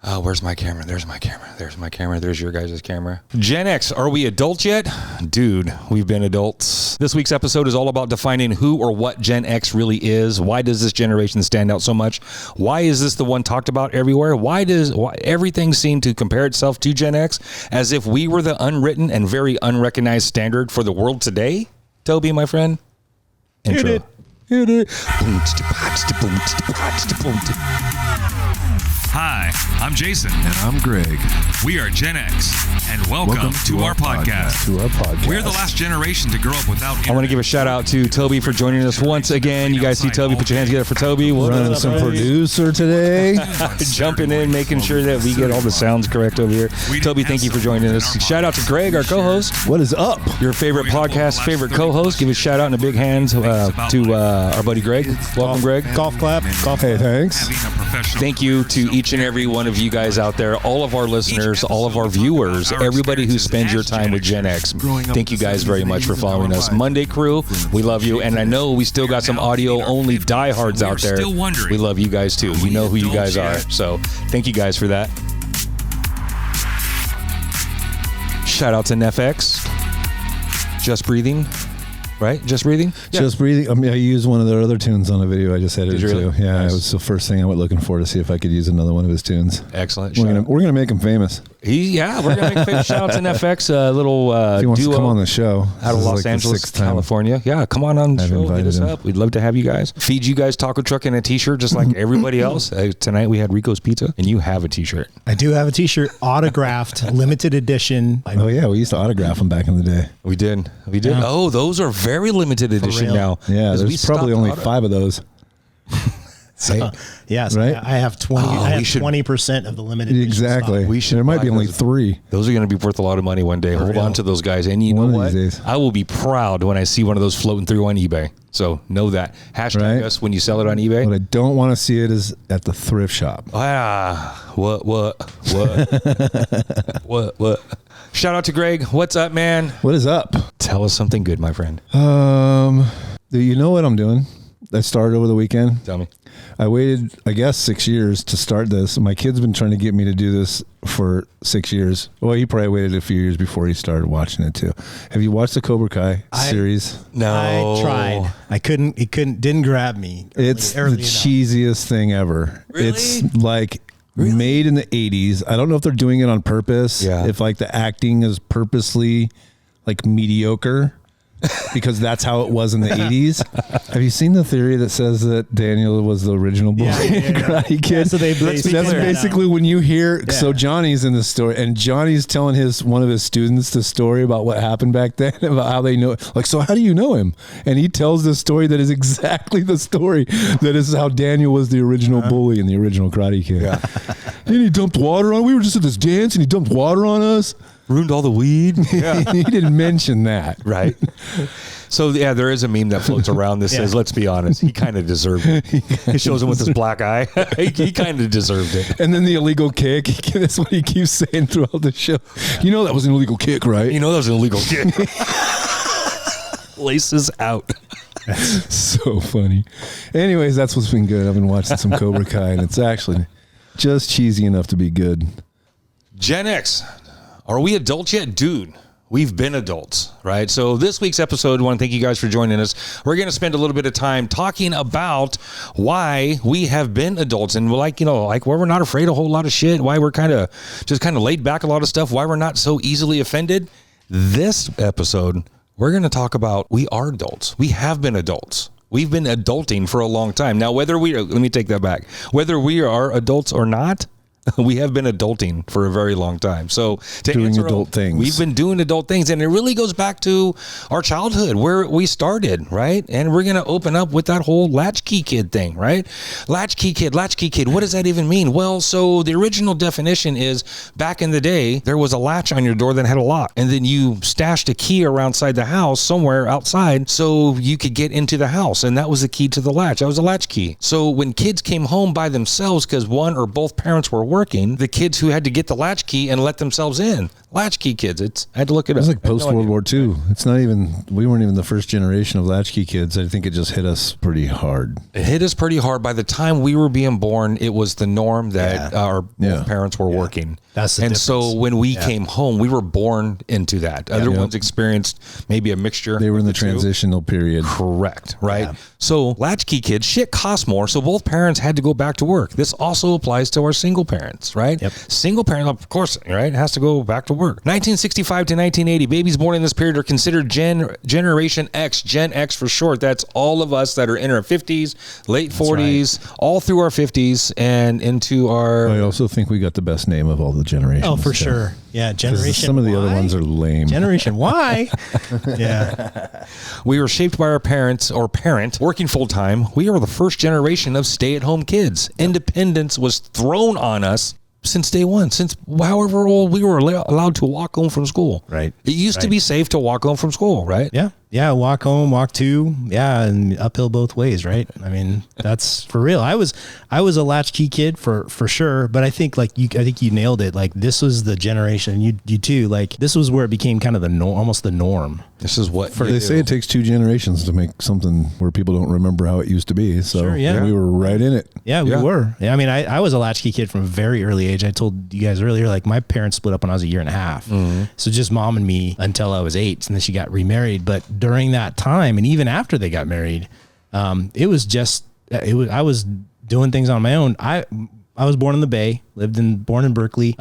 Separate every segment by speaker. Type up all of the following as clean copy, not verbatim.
Speaker 1: Where's my camera? There's my camera. There's my camera. There's your guys' camera. Gen X, are we adults yet? Dude, we've been adults. This week's episode is all about defining who or what Gen X really is. Why does this generation stand out so much? Why is this the one talked about everywhere? Why everything seem to compare itself to Gen X as if we were the unwritten and very unrecognized standard for the world today? Toby, my friend. Intro. Hit it.
Speaker 2: Hi, I'm Jason.
Speaker 3: And I'm Greg.
Speaker 2: We are Gen X, and welcome to our podcast. We're the last generation to grow up without internet.
Speaker 1: I want to give a shout out to Toby for joining us once again. You guys see Toby, put your hands together for Toby.
Speaker 3: Running some producer today.
Speaker 1: Jumping in, making sure that we get all the sounds correct over here. Toby, thank you for joining us. Shout out to Greg, our co-host.
Speaker 3: What is up?
Speaker 1: Your favorite podcast, favorite co-host. Give a shout out and a big hand to our buddy Greg. Welcome, Greg.
Speaker 3: Golf clap. Golf. Hey, thanks.
Speaker 1: Thank you to each and every one of you guys out there, all of our listeners, all of our viewers, everybody who spends your time with Gen X. Thank you guys very much for following us. Monday Crew, we love you. And I know we still got some audio-only diehards out there. We love you guys too. You know who you guys are. So thank you guys for that. Shout out to NFX. Just Breathing. Right? Just Breathing?
Speaker 3: Yeah. Just Breathing. I mean, I used one of their other tunes on a video I just edited
Speaker 1: really?
Speaker 3: too. Yeah,
Speaker 1: Nice.
Speaker 3: It was the first thing I went looking for to see if I could use another one of his tunes.
Speaker 1: Excellent.
Speaker 3: We're gonna make him famous.
Speaker 1: We're going to make a famous shout out to NFX, a little
Speaker 3: if he wants
Speaker 1: duo
Speaker 3: to come on the show.
Speaker 1: out of Los Angeles, California. Yeah, come on the show. Hit us up. We'd love to have you guys. Feed you guys taco truck and a t-shirt just like everybody else. Tonight we had Rico's Pizza, and you have a t-shirt.
Speaker 4: I do have a t-shirt, autographed, limited edition.
Speaker 3: Oh yeah, we used to autograph them back in the day.
Speaker 1: We did.
Speaker 4: Yeah.
Speaker 1: Oh, those are very limited edition
Speaker 4: real.
Speaker 1: now.
Speaker 3: Yeah, there's probably only 5 of those.
Speaker 4: Yes,
Speaker 3: Right?
Speaker 4: I have 20.
Speaker 1: Oh,
Speaker 4: I
Speaker 1: we
Speaker 4: have
Speaker 1: should-
Speaker 4: 20% of the limited edition
Speaker 3: Exactly.
Speaker 4: stock.
Speaker 3: There might
Speaker 1: buy
Speaker 3: be only
Speaker 1: those.
Speaker 3: 3.
Speaker 1: Those are going to be worth a lot of money one day. Hold
Speaker 4: real.
Speaker 1: on to those guys. And you
Speaker 3: One
Speaker 1: know
Speaker 3: of
Speaker 1: what?
Speaker 3: these days.
Speaker 1: I will be proud when I see one of those floating through on eBay. So know that. Hashtag
Speaker 3: Right.
Speaker 1: us when you sell it on eBay.
Speaker 3: What I don't want to see it is at the thrift shop.
Speaker 1: What? Shout out to Greg. What's up, man?
Speaker 3: What is up?
Speaker 1: Tell us something good, my friend.
Speaker 3: Do you know what I'm doing? I started over the weekend.
Speaker 1: Tell me.
Speaker 3: I waited, I guess, 6 years to start this. My kid's been trying to get me to do this for 6 years. Well, he probably waited a few years before he started watching it too. Have you watched the Cobra Kai series?
Speaker 1: No.
Speaker 4: I tried. I couldn't. It didn't grab me.
Speaker 3: It's
Speaker 4: early
Speaker 3: the
Speaker 4: enough.
Speaker 3: cheesiest thing ever.
Speaker 1: Really?
Speaker 3: It's like made in the 80s. I don't know if they're doing it on purpose.
Speaker 1: Yeah.
Speaker 3: If like the acting is purposely like mediocre. Because that's how it was in the 80s. Have you seen the theory that says that Daniel was the original bully Karate Kid?
Speaker 4: Yeah, so they
Speaker 3: that's
Speaker 4: basically
Speaker 3: basically when you hear. Yeah. So Johnny's in the story, and Johnny's telling one of his students the story about what happened back then, about how they know. Like, so how do you know him? And he tells this story that is exactly the story that is how Daniel was the original bully in the original Karate Kid. Yeah. And he dumped water on. We were just at this dance, and he dumped water on us.
Speaker 1: Ruined all the weed.
Speaker 3: Yeah. He didn't mention that.
Speaker 1: Right. So, yeah, there is a meme that floats around that says, let's be honest, he kind of deserved it. He shows him with his black eye. he kind of deserved it.
Speaker 3: And then the illegal kick. That's what he keeps saying throughout the show. You know that was an illegal kick, right?
Speaker 1: You know that was an illegal kick. Laces out.
Speaker 3: So funny. Anyways, that's what's been good. I've been watching some Cobra Kai, and it's actually just cheesy enough to be good.
Speaker 1: Gen X. Are we adults yet? Dude, we've been adults, right? So this week's episode, I want to thank you guys for joining us. We're going to spend a little bit of time talking about why we have been adults and why we're not afraid of a whole lot of shit, why we're kind of laid back a lot of stuff, why we're not so easily offended. This episode, we're going to talk about we are adults. We have been adults. We've been adulting for a long time. Now, let me take that back. Whether we are adults or not, we have been adulting for a very long time. So
Speaker 3: doing adult things.
Speaker 1: We've been doing adult things, and it really goes back to our childhood where we started, right? And we're going to open up with that whole latchkey kid thing, right? Latchkey kid. What does that even mean? Well, so the original definition is back in the day, there was a latch on your door that had a lock, and then you stashed a key around the house somewhere outside so you could get into the house, and that was the key to the latch. That was a latch key. So when kids came home by themselves because one or both parents were working, the kids who had to get the latchkey and let themselves in. Latchkey kids. I had to look it up.
Speaker 3: It was like post-World War II. It's not even, we weren't even the first generation of latchkey kids. I think it just hit us pretty hard.
Speaker 1: It hit us pretty hard. By the time we were being born, it was the norm that our parents were working.
Speaker 4: That's the difference.
Speaker 1: So when we came home, we were born into that. Other ones experienced maybe a mixture.
Speaker 3: They were in the transitional period.
Speaker 1: Correct, right? So latchkey kids, shit costs more, so both parents had to go back to work. This also applies to our single parents, right? Single parent, of course, right, has to go back to work. 1965 to 1980, babies born in this period are considered Generation X, Gen X for short. That's all of us that are in our 50s, late 40s, all through our 50s and into our...
Speaker 3: I also think we got the best name of all the generations.
Speaker 4: Oh, for sure. Yeah, Generation
Speaker 3: Some of the other ones are lame.
Speaker 4: Generation Y? Yeah.
Speaker 1: We were shaped by our parents or parent working full time. We are the first generation of stay-at-home kids. Independence was thrown on us since day one, since however old we were allowed to walk home from school.
Speaker 4: Right.
Speaker 1: It used to be safe to walk home from school, right?
Speaker 4: Yeah. Yeah. Walk home, walk to, and uphill both ways. Right. I mean, that's for real. I was a latchkey kid for sure, but I think I think you nailed it. Like this was the generation, you too, like this was where it became kind of almost the norm.
Speaker 1: This is what
Speaker 3: they say. It takes 2 generations to make something where people don't remember how it used to be. So we were right in it.
Speaker 4: Yeah, we were. Yeah, I mean, I was a latchkey kid from a very early age. I told you guys earlier, like my parents split up when I was a year and a half. So just mom and me until I was 8, and then she got remarried. But during that time, and even after they got married, I was doing things on my own. I was born in the Bay, born in Berkeley,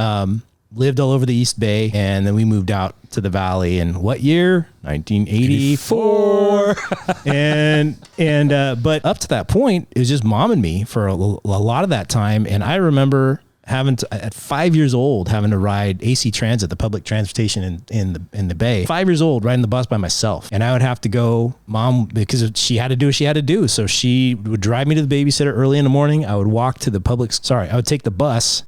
Speaker 4: lived all over the East Bay, and then we moved out to the Valley in what year? 1984. But up to that point, it was just mom and me for a lot of that time. And I remember at 5 years old, having to ride AC Transit, the public transportation in the Bay. 5 years old, riding the bus by myself. And I would have to go, mom, because she had to do what she had to do. So she would drive me to the babysitter early in the morning. I would I would take the bus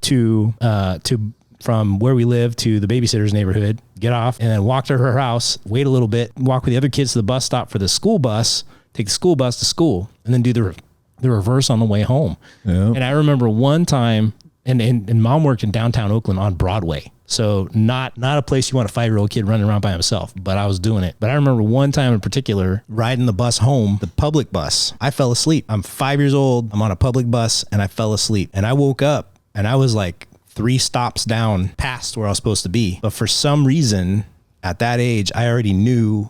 Speaker 4: from where we live to the babysitter's neighborhood, get off, and then walk to her house, wait a little bit, walk with the other kids to the bus stop for the school bus, take the school bus to school, and then do the reverse on the way home. Yeah. And I remember one time, and mom worked in downtown Oakland on Broadway. So not a place you want a 5-year-old kid running around by himself, but I was doing it. But I remember one time in particular, riding the bus home, the public bus, I fell asleep. I'm 5 years old, I'm on a public bus, and I fell asleep. And I woke up, and I was like 3 stops down past where I was supposed to be. But for some reason, at that age, I already knew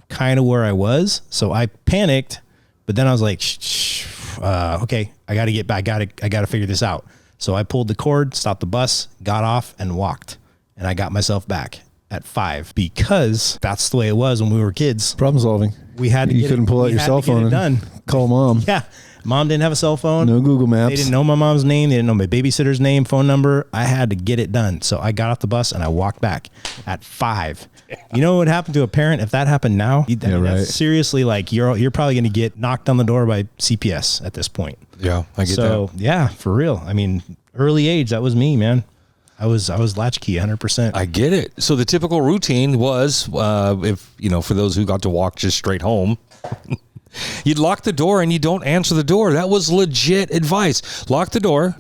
Speaker 4: kind of where I was. So I panicked, but then I was like, okay, I got to get back. I got to figure this out. So I pulled the cord, stopped the bus, got off, and walked. And I got myself back at 5 because that's the way it was when we were kids.
Speaker 3: Problem solving.
Speaker 4: We had to
Speaker 3: you couldn't pull out your cell phone and call mom.
Speaker 4: Yeah. Mom didn't have a cell phone.
Speaker 3: No Google Maps.
Speaker 4: They didn't know my mom's name. They didn't know my babysitter's name, phone number. I had to get it done. So I got off the bus and I walked back at 5. You know what would happen to a parent if that happened now? Right. Seriously, like you're probably going to get knocked on the door by CPS at this point.
Speaker 1: Yeah, I get that. So
Speaker 4: yeah, for real. I mean, early age, that was me, man. I was latchkey 100%.
Speaker 1: I get it. So the typical routine was, for those who got to walk just straight home, you'd lock the door and you don't answer the door. That was legit advice. Lock the door.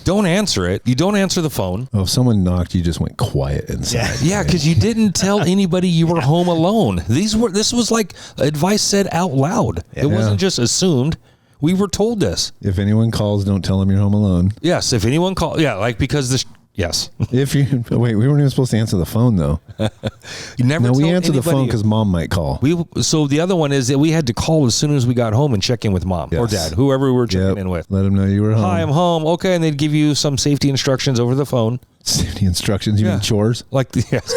Speaker 1: Don't answer it. You don't answer the phone.
Speaker 3: Oh, if someone knocked, you just went quiet inside.
Speaker 1: Yeah, because you didn't tell anybody you were home alone. This was like advice said out loud. It wasn't just assumed. We were told this.
Speaker 3: If anyone calls, don't tell them you're home alone.
Speaker 1: Yes, if anyone calls, because this. Yes.
Speaker 3: We weren't even supposed to answer the phone though.
Speaker 1: You never.
Speaker 3: No, we answered the phone because mom might call.
Speaker 1: So the other one is that we had to call as soon as we got home and check in with mom or dad, whoever we were checking in with.
Speaker 3: Let them know you were home.
Speaker 1: Hi, I'm home. Okay, and they'd give you some safety instructions over the phone.
Speaker 3: Safety instructions? You mean chores?
Speaker 1: Yes.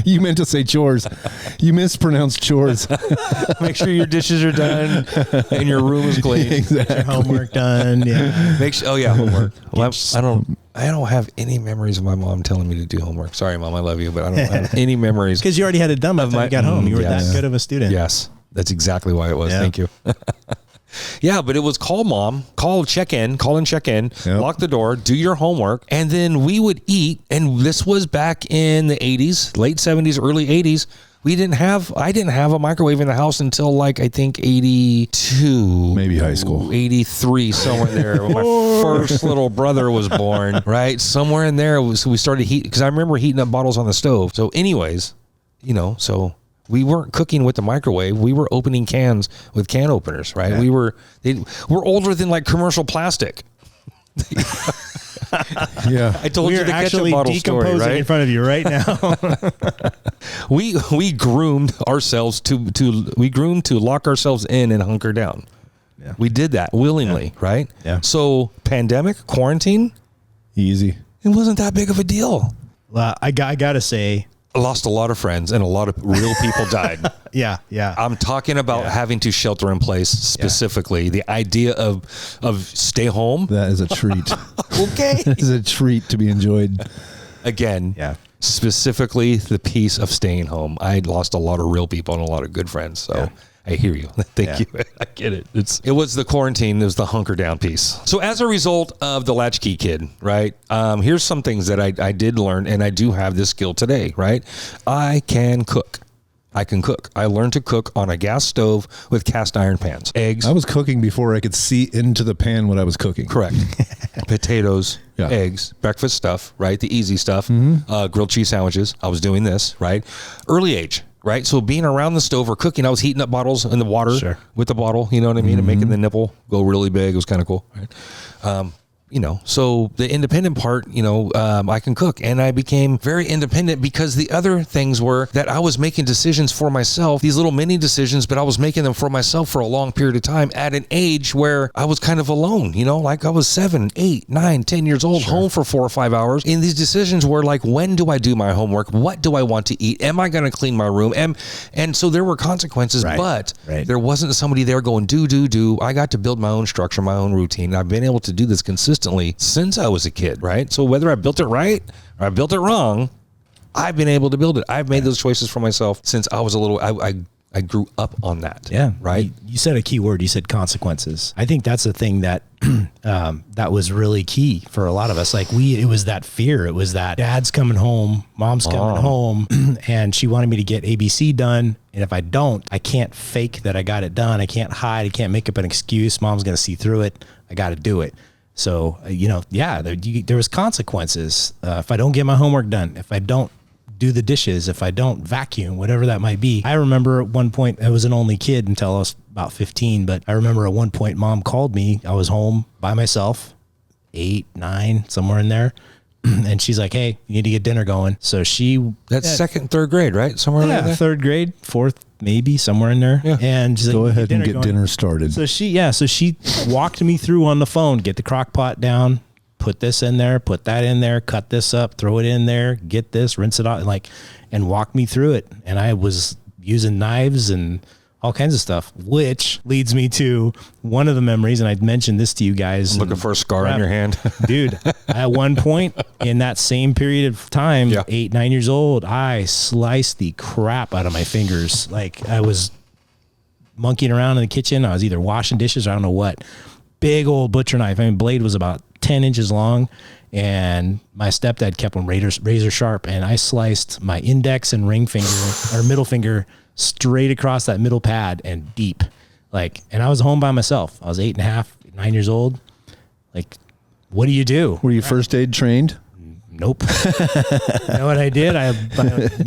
Speaker 3: You meant to say chores. You mispronounced chores.
Speaker 1: Make sure your dishes are done and your room is clean.
Speaker 4: Exactly. Your homework done. Yeah.
Speaker 1: Homework. Well, I don't have any memories of my mom telling me to do homework. Sorry, Mom, I love you, but I don't have any memories.
Speaker 4: Because you already had it done by the time you got home. You were that good of a student.
Speaker 1: Yes, that's exactly why it was. Yeah. Thank you. Yeah, but it was call mom, call and check in, lock the door, do your homework, and then we would eat. And this was back in the 80s, late 70s, early 80s. I didn't have a microwave in the house until like I think 82,
Speaker 3: maybe high school,
Speaker 1: 83, somewhere there. When my first little brother was born, right? Somewhere in there we started because I remember heating up bottles on the stove. So anyways, so we weren't cooking with the microwave. We were opening cans with can openers, right?
Speaker 3: Yeah.
Speaker 1: We're older than like commercial plastic.
Speaker 3: Yeah,
Speaker 1: I told you the ketchup bottle story, right?
Speaker 4: In front of you right now.
Speaker 1: we groomed ourselves to lock ourselves in and hunker down. Yeah. We did that willingly, right?
Speaker 4: Yeah.
Speaker 1: So pandemic, quarantine,
Speaker 3: easy.
Speaker 1: it wasn't that big of a deal.
Speaker 4: Well, I gotta say,
Speaker 1: I lost a lot of friends and a lot of real people died.
Speaker 4: Yeah.
Speaker 1: I'm talking about having to shelter in place specifically. The idea of stay home.
Speaker 3: That is a treat.
Speaker 1: Okay.
Speaker 3: That is a treat to be enjoyed.
Speaker 1: Again, specifically the piece of staying home. I lost a lot of real people and a lot of good friends. So I hear you. Thank you. I get it. It was the quarantine. It was the hunker down piece. So as a result of the latchkey kid, right? Here's some things that I did learn, and I do have this skill today, right? I can cook. I learned to cook on a gas stove with cast iron pans. Eggs.
Speaker 3: I was cooking before I could see into the pan what I was cooking.
Speaker 1: Correct. Potatoes, eggs, breakfast stuff, right? The easy stuff. Grilled cheese sandwiches. I was doing this, right? Early age. Right. So being around the stove or cooking, I was heating up bottles in the water with the bottle, you know what I mean? And making the nipple go really big. It was kind of cool. Right. So the independent part, I can cook, and I became very independent because the other things were that I was making decisions for myself, these little mini decisions, but I was making them for myself for a long period of time at an age where I was kind of alone, like I was 7, 8, 9, 10 years old, home for 4 or 5 hours. And these decisions were like, when do I do my homework? What do I want to eat? Am I going to clean my room? And so there were consequences, but there wasn't somebody there going, do. I got to build my own structure, my own routine. I've been able to do this consistently since I was a kid, right? So whether I built it right or I built it wrong, I've been able to build it. I've made those choices for myself since I was a little, I grew up on that.
Speaker 4: Yeah.
Speaker 1: Right.
Speaker 4: You said a key word. You said consequences. I think that's the thing that, that was really key for a lot of us. Like it was that fear. It was that dad's coming home, mom's coming home, and she wanted me to get ABC done. And if I don't, I can't fake that I got it done. I can't hide. I can't make up an excuse. Mom's going to see through it. I got to do it. So, there was consequences. If I don't get my homework done, if I don't do the dishes, if I don't vacuum, whatever that might be. I remember at one point, I was an only kid until I was about 15, but I remember at one point mom called me. I was home by myself, 8, 9, somewhere in there. And she's like, hey, you need to get dinner going. So
Speaker 1: that's second, third grade, right? Somewhere in there?
Speaker 4: Third grade, fourth, maybe somewhere in there. Yeah. And she's
Speaker 3: go
Speaker 4: like,
Speaker 3: ahead and get dinner started.
Speaker 4: So she walked me through on the phone, get the crock pot down, put this in there, put that in there, cut this up, throw it in there, get this, rinse it out, and walk me through it. And I was using knives and all kinds of stuff, which leads me to one of the memories. And I'd mentioned this to you guys.
Speaker 1: Looking for a scar on your hand.
Speaker 4: Dude, at one point in that same period of time, 8, 9 years old, I sliced the crap out of my fingers. Like I was monkeying around in the kitchen. I was either washing dishes or I don't know what. Big old butcher knife. I mean, blade was about 10 inches long, and my stepdad kept them razor sharp, and I sliced my index and ring finger or middle finger straight across that middle pad and deep. And I was home by myself. I was 8.5, 9 years old. What do you do?
Speaker 3: Were you first aid trained?
Speaker 4: Nope. You know what I did? I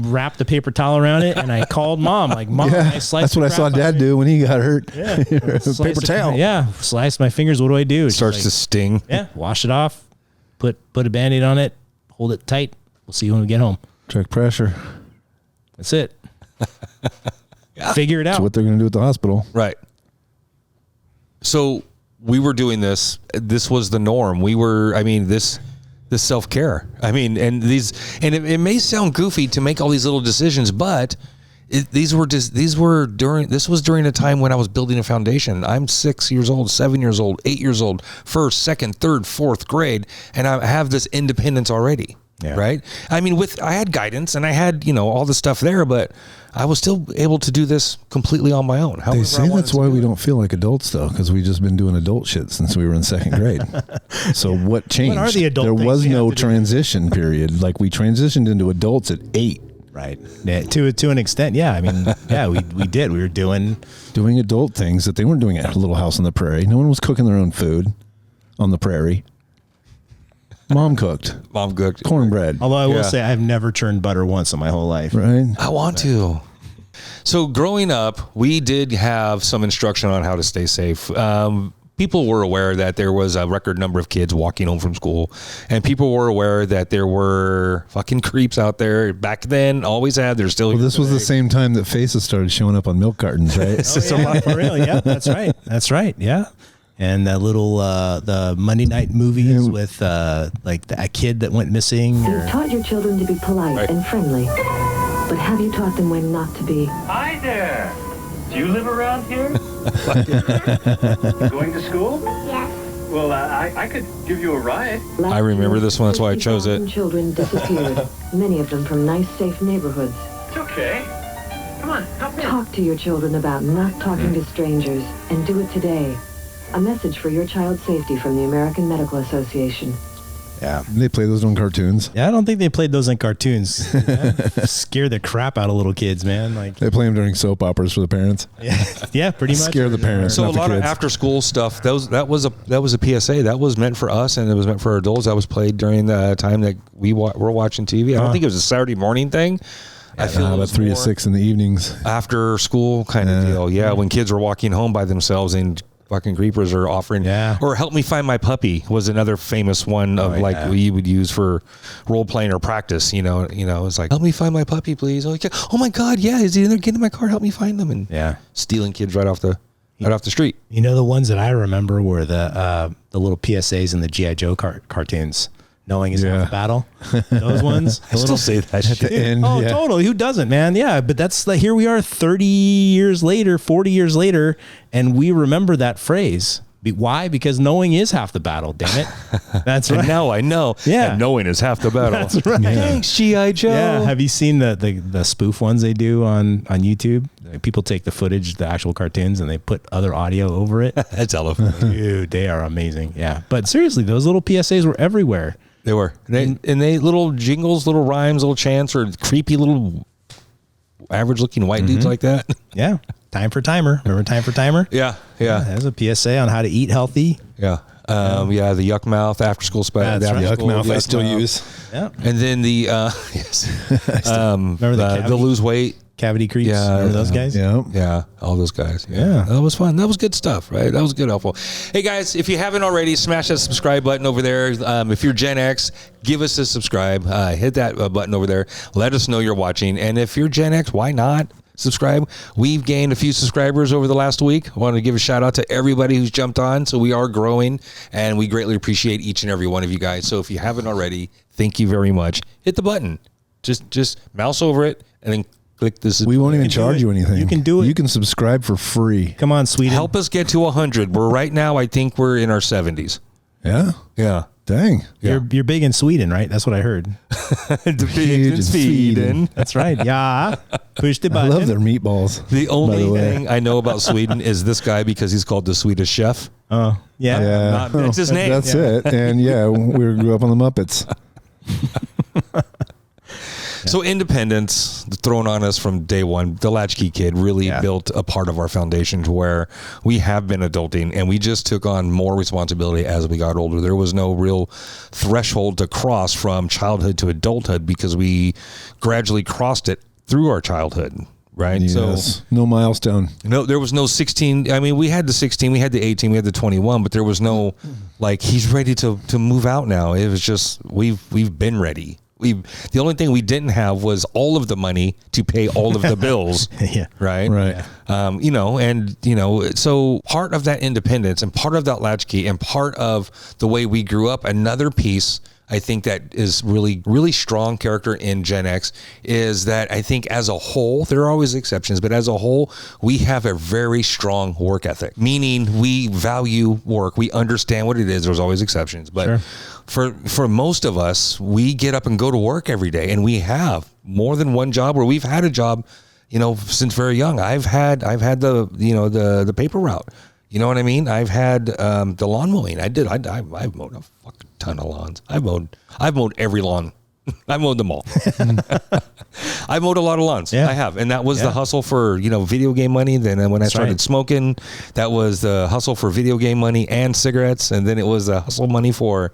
Speaker 4: wrapped the paper towel around it and I called mom. Mom, I sliced.
Speaker 3: That's what I saw Dad do when he got hurt.
Speaker 4: Yeah.
Speaker 3: Paper towel.
Speaker 4: Yeah. Sliced my fingers. What do I do?
Speaker 1: It starts to sting.
Speaker 4: Yeah. Wash it off. Put a Band-Aid on it. Hold it tight. We'll see you when we get home.
Speaker 3: Check pressure.
Speaker 4: That's it. Figure it out.
Speaker 3: That's what they're going to do at the hospital.
Speaker 1: Right. So we were doing this. This was the norm. This self-care. And it may sound goofy to make all these little decisions, but this was during a time when I was building a foundation. I'm 6 years old, 7 years old, 8 years old, first, second, third, fourth grade, and I have this independence already. Yeah. Right. I had guidance and I had, all the stuff there, but I was still able to do this completely on my own.
Speaker 3: They say that's why we don't feel like adults, though, because we've just been doing adult shit since we were in second grade. So what changed?
Speaker 4: What are the adult
Speaker 3: there
Speaker 4: things
Speaker 3: was
Speaker 4: you
Speaker 3: no
Speaker 4: have to do?
Speaker 3: transition period. We transitioned into adults at 8.
Speaker 4: Right. Yeah, to an extent. Yeah. I mean, yeah, we did. We were doing
Speaker 3: adult things that they weren't doing at a Little House on the Prairie. No one was cooking their own food on the prairie. Mom cooked. Cornbread.
Speaker 4: Although I will say I've never churned butter once in my whole life.
Speaker 3: Right.
Speaker 1: I want to. So growing up, we did have some instruction on how to stay safe. People were aware that there was a record number of kids walking home from school, and people were aware that there were fucking creeps out there back then. Always had. There's still.
Speaker 3: Well, this was the same time that faces started showing up on milk cartons, right?
Speaker 4: For real. Yeah, that's right. That's right. Yeah. And that little the Monday night movies with like a kid that went missing.
Speaker 5: You've taught your children to be polite and friendly, but have you taught them when not to be?
Speaker 6: Hi there. Do you live around here? Going to school?
Speaker 5: Yes.
Speaker 6: Well, I could give you a ride.
Speaker 1: I remember this one. That's why I chose it.
Speaker 5: Children disappeared, many of them from nice, safe neighborhoods.
Speaker 6: It's okay. Come on, help me.
Speaker 5: Talk to your children about not talking to strangers, and do it today. A message for your child's safety from the American Medical Association.
Speaker 4: Yeah.
Speaker 3: They play those on cartoons.
Speaker 4: Yeah, I don't think they played those in cartoons. Scare the crap out of little kids, man. Like
Speaker 3: They play them during soap operas for the parents.
Speaker 4: yeah, pretty much.
Speaker 3: Scare the parents.
Speaker 1: So a
Speaker 3: not the
Speaker 1: lot of
Speaker 3: kids.
Speaker 1: after school stuff. That was a PSA. That was meant for us, and it was meant for adults. That was played during the time that we were watching TV. I don't think it was a Saturday morning thing. I feel it
Speaker 3: about
Speaker 1: was
Speaker 3: 3 to
Speaker 1: more
Speaker 3: 6 in the evenings.
Speaker 1: after school kind of deal. Yeah, when kids were walking home by themselves and fucking creepers are offering.
Speaker 4: Yeah.
Speaker 1: Or Help Me Find My Puppy was another famous one of we would use for role playing or practice. You know, it's like, help me find my puppy, please. Oh my God, yeah, is he in there? Get in my car, help me find them. And stealing kids right off the street.
Speaker 4: You know, the ones that I remember were the little PSAs in the G.I. Joe cartoons. Knowing is half the battle. Those ones.
Speaker 1: I still say that shit.
Speaker 4: Totally. Who doesn't, man? Yeah, but that's like, here we are 30 years later, 40 years later, and we remember that phrase. Why? Because knowing is half the battle, damn it. That's right.
Speaker 1: And now I know.
Speaker 4: Yeah.
Speaker 1: And knowing is half the battle.
Speaker 4: That's right.
Speaker 1: Yeah. Thanks, G.I. Joe.
Speaker 4: Yeah. Have you seen the spoof ones they do on YouTube? People take the footage, the actual cartoons, and they put other audio over it.
Speaker 1: That's hella funny.
Speaker 4: Dude, they are amazing. Yeah. But seriously, those little PSAs were everywhere.
Speaker 1: They were. And they little jingles, little rhymes, little chants, or creepy little average looking white dudes like that.
Speaker 4: Yeah. Time for Timer. Remember Time for Timer?
Speaker 1: Yeah.
Speaker 4: There's a PSA on how to eat healthy.
Speaker 1: Yeah. The Yuck Mouth after school special.
Speaker 4: That's right.
Speaker 3: Yuck Mouth I still use.
Speaker 4: Yeah.
Speaker 1: And then the
Speaker 4: Remember
Speaker 1: the lose weight.
Speaker 4: Cavity creeps.
Speaker 1: Yeah,
Speaker 4: Remember those guys?
Speaker 1: Yeah, all those guys. Yeah, that was fun. That was good stuff, right? That was good, helpful. Hey guys, if you haven't already, smash that subscribe button over there. If you're Gen X, give us a subscribe. Hit that button over there. Let us know you're watching. And if you're Gen X, why not subscribe? We've gained a few subscribers over the last week. I want to give a shout out to everybody who's jumped on. So we are growing, and we greatly appreciate each and every one of you guys. So if you haven't already, thank you very much. Hit the button. Just mouse over it and then click this.
Speaker 3: We won't even charge you anything.
Speaker 4: You can do it.
Speaker 3: You can subscribe for free.
Speaker 4: Come on, Sweden.
Speaker 1: Help us get to 100. We're right now, I think we're in our 70s.
Speaker 3: Yeah?
Speaker 1: Yeah.
Speaker 3: Dang.
Speaker 4: You're big in Sweden, right? That's what I heard.
Speaker 1: The big in Sweden.
Speaker 4: That's right. Yeah. Push the
Speaker 3: I
Speaker 4: button.
Speaker 3: love their meatballs.
Speaker 1: The only
Speaker 3: way.
Speaker 1: thing I know about Sweden is this guy because he's called the Swedish chef.
Speaker 4: Oh, yeah.
Speaker 3: Yeah.
Speaker 1: That's his name.
Speaker 3: That's it. And we grew up on the Muppets.
Speaker 1: So independence thrown on us from day one. The latchkey kid really built a part of our foundation to where we have been adulting, and we just took on more responsibility as we got older. There was no real threshold to cross from childhood to adulthood because we gradually crossed it through our childhood. Right.
Speaker 3: Yes.
Speaker 1: So
Speaker 3: no milestone.
Speaker 1: no, there was no 16. I mean, we had the 16, we had the 18, we had the 21, but there was no like, he's ready to move out now. It was just, we've been ready. The only thing we didn't have was all of the money to pay all of the bills.
Speaker 4: Yeah.
Speaker 1: Right.
Speaker 3: Right.
Speaker 1: So part of that independence and part of that latchkey and part of the way we grew up, another piece I think that is really, really strong character in Gen X is that I think as a whole, there are always exceptions, but as a whole, we have a very strong work ethic, meaning we value work. We understand what it is. There's always exceptions, but for most of us, we get up and go to work every day, and we have more than one job, or we've had a job, since very young. I've had the paper route. You know what I mean? I've had the lawn mowing. I've mowed a fucking ton of lawns. I've mowed every lawn I mowed them all. I mowed a lot of lawns.
Speaker 4: Yeah.
Speaker 1: I have. And that was the hustle for, video game money. Then when I started smoking, that was the hustle for video game money and cigarettes. And then it was the hustle money for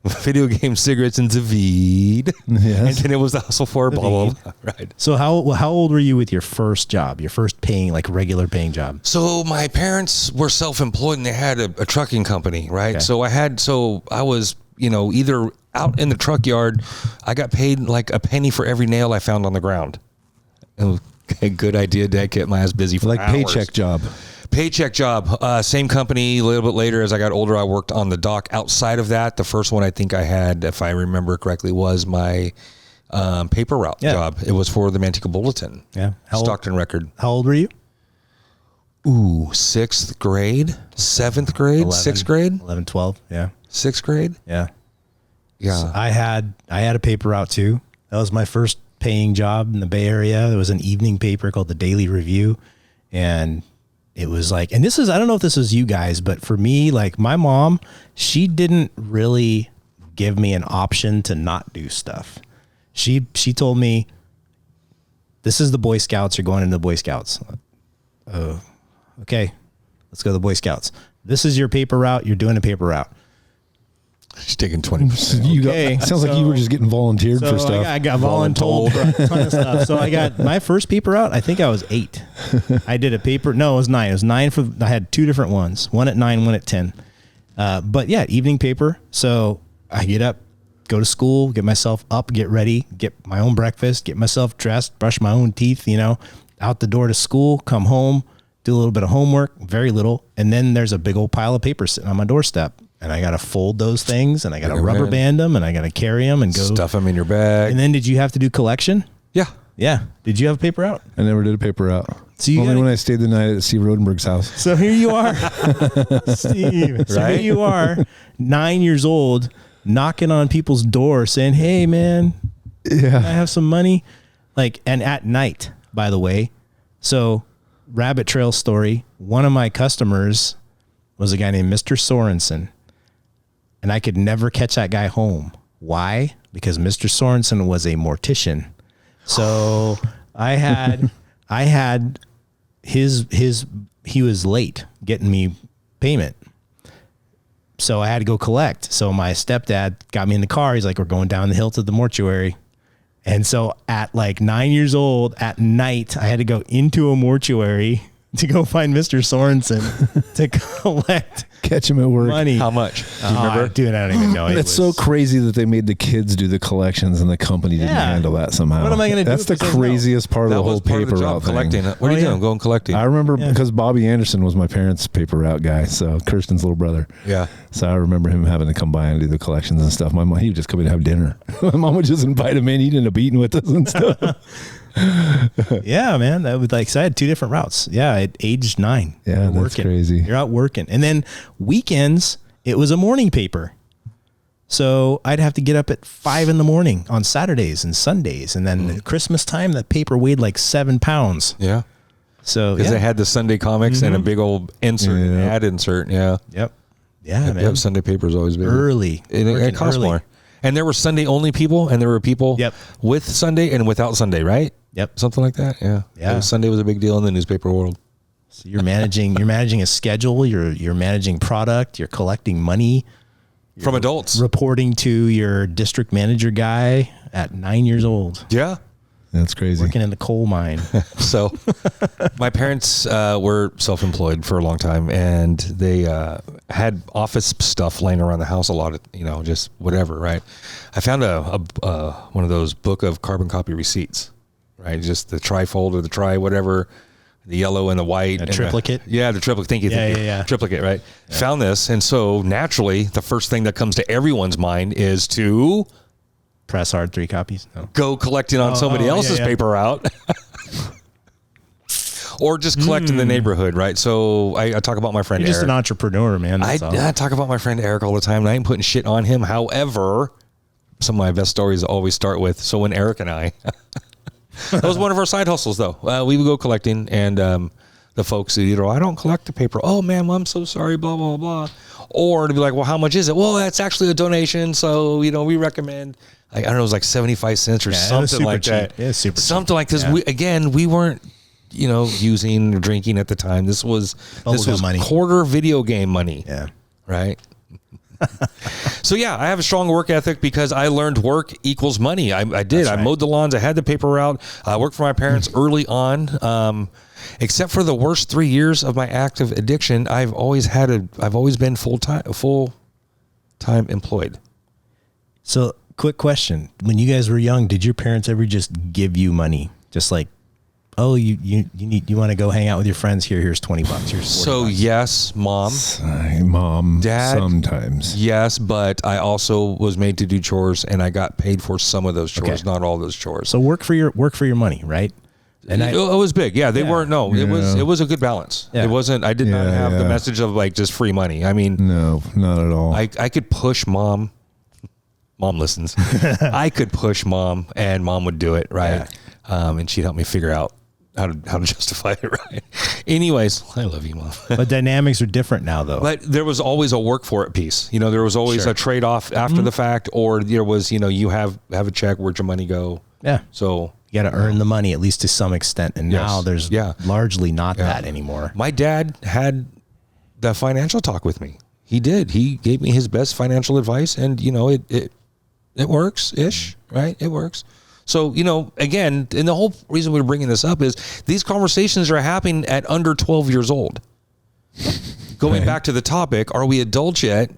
Speaker 1: video game, cigarettes, and Zavid.
Speaker 3: Yes.
Speaker 1: And then it was the hustle for blah, blah, blah. Right.
Speaker 4: So how old were you with your first job, your first paying, like regular paying job?
Speaker 1: So my parents were self-employed and they had a trucking company, right?
Speaker 4: Okay.
Speaker 1: So I was, either out in the truck yard, I got paid like a penny for every nail I found on the ground. It was a good idea, Dad. Kept my ass busy for
Speaker 3: Like
Speaker 1: hours.
Speaker 3: paycheck job.
Speaker 1: Paycheck job. Same company. A little bit later, as I got older, I worked on the dock. Outside of that, the first one I think I had, if I remember correctly, was my paper route job. It was for the Manteca Bulletin.
Speaker 4: Yeah.
Speaker 1: Stockton Record.
Speaker 4: How old were you?
Speaker 1: Ooh, 6th grade, 7th grade,
Speaker 4: 11,
Speaker 1: 6th grade,
Speaker 4: 11, 12. Yeah.
Speaker 1: 6th grade.
Speaker 4: Yeah.
Speaker 1: Yeah.
Speaker 4: So I had a paper route too. That was my first paying job in the Bay Area. There was an evening paper called the Daily Review. And it was like, and this is, I don't know if this is you guys, but for me, like my mom, she didn't really give me an option to not do stuff. She told me, this is the Boy Scouts, you're going into the Boy Scouts. Oh, okay. Let's go to the Boy Scouts. This is your paper route. You're doing a paper route.
Speaker 1: She's taking 20%.
Speaker 3: Sounds like you were just getting volunteered for stuff.
Speaker 4: I got voluntold for a ton of stuff. So I got my first paper route. I think I was 8. I did a paper. No, it was 9. It was 9 I had 2 different ones. One at 9, one at 10. But yeah, evening paper. So I get up, go to school, get myself up, get ready, get my own breakfast, get myself dressed, brush my own teeth, out the door to school, come home, do a little bit of homework, very little. And then there's a big old pile of paper sitting on my doorstep. And I got to fold those things and I got to rubber band them and I got to carry them and go
Speaker 1: stuff them in your bag.
Speaker 4: And then did you have to do collection?
Speaker 1: Yeah.
Speaker 4: Yeah. Did you have a paper route?
Speaker 3: I never did a paper route.
Speaker 4: So you
Speaker 3: Only when I stayed the night at Steve Rodenberg's house.
Speaker 4: So here you are, Steve. So here you are, 9 years old, knocking on people's door saying, hey, man,
Speaker 3: Yeah.
Speaker 4: I have some money. And at night, by the way. So rabbit trail story. One of my customers was a guy named Mr. Sorensen. And I could never catch that guy home. Why? Because Mr. Sorensen was a mortician. So I had he was late getting me payment. So I had to go collect. So my stepdad got me in the car. He's like, we're going down the hill to the mortuary. And so at 9 years old at night, I had to go into a mortuary to go find Mr. Sorensen to collect
Speaker 3: Catch him at work.
Speaker 4: money.
Speaker 1: How much? Do you remember?
Speaker 4: Dude, I don't even know.
Speaker 3: It's so crazy that they made the kids do the collections and the company didn't
Speaker 4: Yeah.
Speaker 3: handle that somehow.
Speaker 4: What am I gonna do
Speaker 3: That's
Speaker 4: if
Speaker 3: the
Speaker 4: it says no?
Speaker 3: craziest part of
Speaker 1: That
Speaker 3: the whole
Speaker 1: was part of
Speaker 3: paper
Speaker 1: the job,
Speaker 3: route thing.
Speaker 1: collecting. What are you doing? Going collecting.
Speaker 3: I remember because Bobby Anderson was my parents' paper route guy, so Kirsten's little brother.
Speaker 1: Yeah.
Speaker 3: So I remember him having to come by and do the collections and stuff. My mom, he would just come in and have dinner. My mom would just invite him in. He'd end up eating with us and stuff.
Speaker 4: Yeah, man. That was so I had 2 different routes. Yeah, at age 9.
Speaker 3: Yeah,
Speaker 4: You're
Speaker 3: that's
Speaker 4: working.
Speaker 3: crazy.
Speaker 4: You're out working. And then weekends, it was a morning paper. So I'd have to get up at 5 a.m. on Saturdays and Sundays. And then at Christmas time, that paper weighed like 7 pounds.
Speaker 1: Yeah.
Speaker 4: So
Speaker 1: Because they had the Sunday comics and a big old insert, ad insert. Yeah.
Speaker 4: Yep. Yeah, man.
Speaker 1: Yep, Sunday paper's always big.
Speaker 4: Early.
Speaker 1: It cost more. And there were Sunday only people, and there were people with Sunday and without Sunday, right?
Speaker 4: Yep.
Speaker 1: Something like that. Yeah.
Speaker 4: Yeah.
Speaker 1: Sunday was a big deal in the newspaper world.
Speaker 4: So you're managing a schedule, you're managing product, you're collecting money
Speaker 1: From adults.
Speaker 4: reporting to your district manager guy at 9 years old,
Speaker 1: Yeah.
Speaker 3: That's crazy.
Speaker 4: working in the coal mine.
Speaker 1: So my parents were self-employed for a long time, and they had office stuff laying around the house a lot of, just whatever, right? I found a one of those book of carbon copy receipts, right? Just the trifold or the tri whatever, the yellow and the white.
Speaker 4: A triplicate?
Speaker 1: The triplicate. Thank you.
Speaker 4: Yeah.
Speaker 1: Triplicate, right? Yeah. Found this, and so naturally, the first thing that comes to everyone's mind is to
Speaker 4: Press hard 3 copies. No.
Speaker 1: go collecting on somebody else's paper route. Or just collect in the neighborhood, right? So I talk about my friend
Speaker 4: You're
Speaker 1: Eric.
Speaker 4: just an entrepreneur, man. That's all.
Speaker 1: I talk about my friend Eric all the time, and I ain't putting shit on him. However, some of my best stories always start with, so when Eric and I, that was one of our side hustles, though. We would go collecting, and the folks, I don't collect the paper. Oh, man, I'm so sorry, blah, blah, blah. Or to be like, well, how much is it? Well, that's actually a donation, so, we recommend I don't know, it was like 75 cents or something like that.
Speaker 4: Yeah, super
Speaker 1: something like, because we weren't, using or drinking at the time. This was
Speaker 4: money.
Speaker 1: quarter video game money.
Speaker 4: Yeah.
Speaker 1: Right. So I have a strong work ethic because I learned work equals money. I did. I mowed the lawns. I had the paper route. I worked for my parents early on. Except for the worst 3 years of my active addiction, I've always been full time employed.
Speaker 4: So, quick question: when you guys were young, did your parents ever just give you money, just like, oh, you want to go hang out with your friends? Here's $20. Here's $40.
Speaker 1: So yes,
Speaker 3: mom,
Speaker 1: dad,
Speaker 3: sometimes.
Speaker 1: Yes, but I also was made to do chores, and I got paid for some of those chores, not all those chores.
Speaker 4: So work for your money, right? And
Speaker 1: it was big. Yeah, they weren't. No,
Speaker 3: Yeah.
Speaker 1: it was a good balance.
Speaker 4: Yeah.
Speaker 1: It wasn't. I did not have the
Speaker 3: Yeah.
Speaker 1: message of like just free money. I mean,
Speaker 3: No, not at all.
Speaker 1: I could push mom. Mom listens. I could push mom, and mom would do it right, and she'd help me figure out how to justify it right. Anyways, I love you, mom.
Speaker 4: But dynamics are different now, though.
Speaker 1: But there was always a work for it piece. There was always a trade off after the fact, or there was you have a check. Where'd your money go?
Speaker 4: Yeah.
Speaker 1: So
Speaker 4: you got to earn the money, at least to some extent. And now there's largely not that anymore.
Speaker 1: My dad had the financial talk with me. He did. He gave me his best financial advice, and it works ish, right? It works. So, again, and the whole reason we're bringing this up is these conversations are happening at under 12 years old. Going back to the topic, are we adults yet?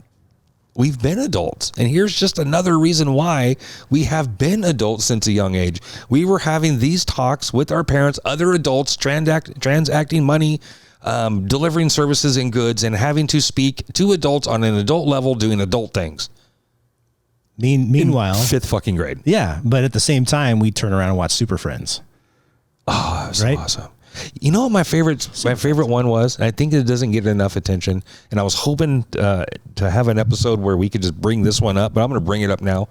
Speaker 1: We've been adults. And here's just another reason why we have been adults since a young age. We were having these talks with our parents, other adults, transacting money, delivering services and goods, and having to speak to adults on an adult level doing adult things.
Speaker 4: Meanwhile,
Speaker 1: fifth fucking grade.
Speaker 4: Yeah, but at the same time, we turn around and watch Super Friends.
Speaker 1: Oh, that was so awesome. You know what my favorite one was? I think it doesn't get enough attention, and I was hoping to have an episode where we could just bring this one up, but I'm going to bring it up now.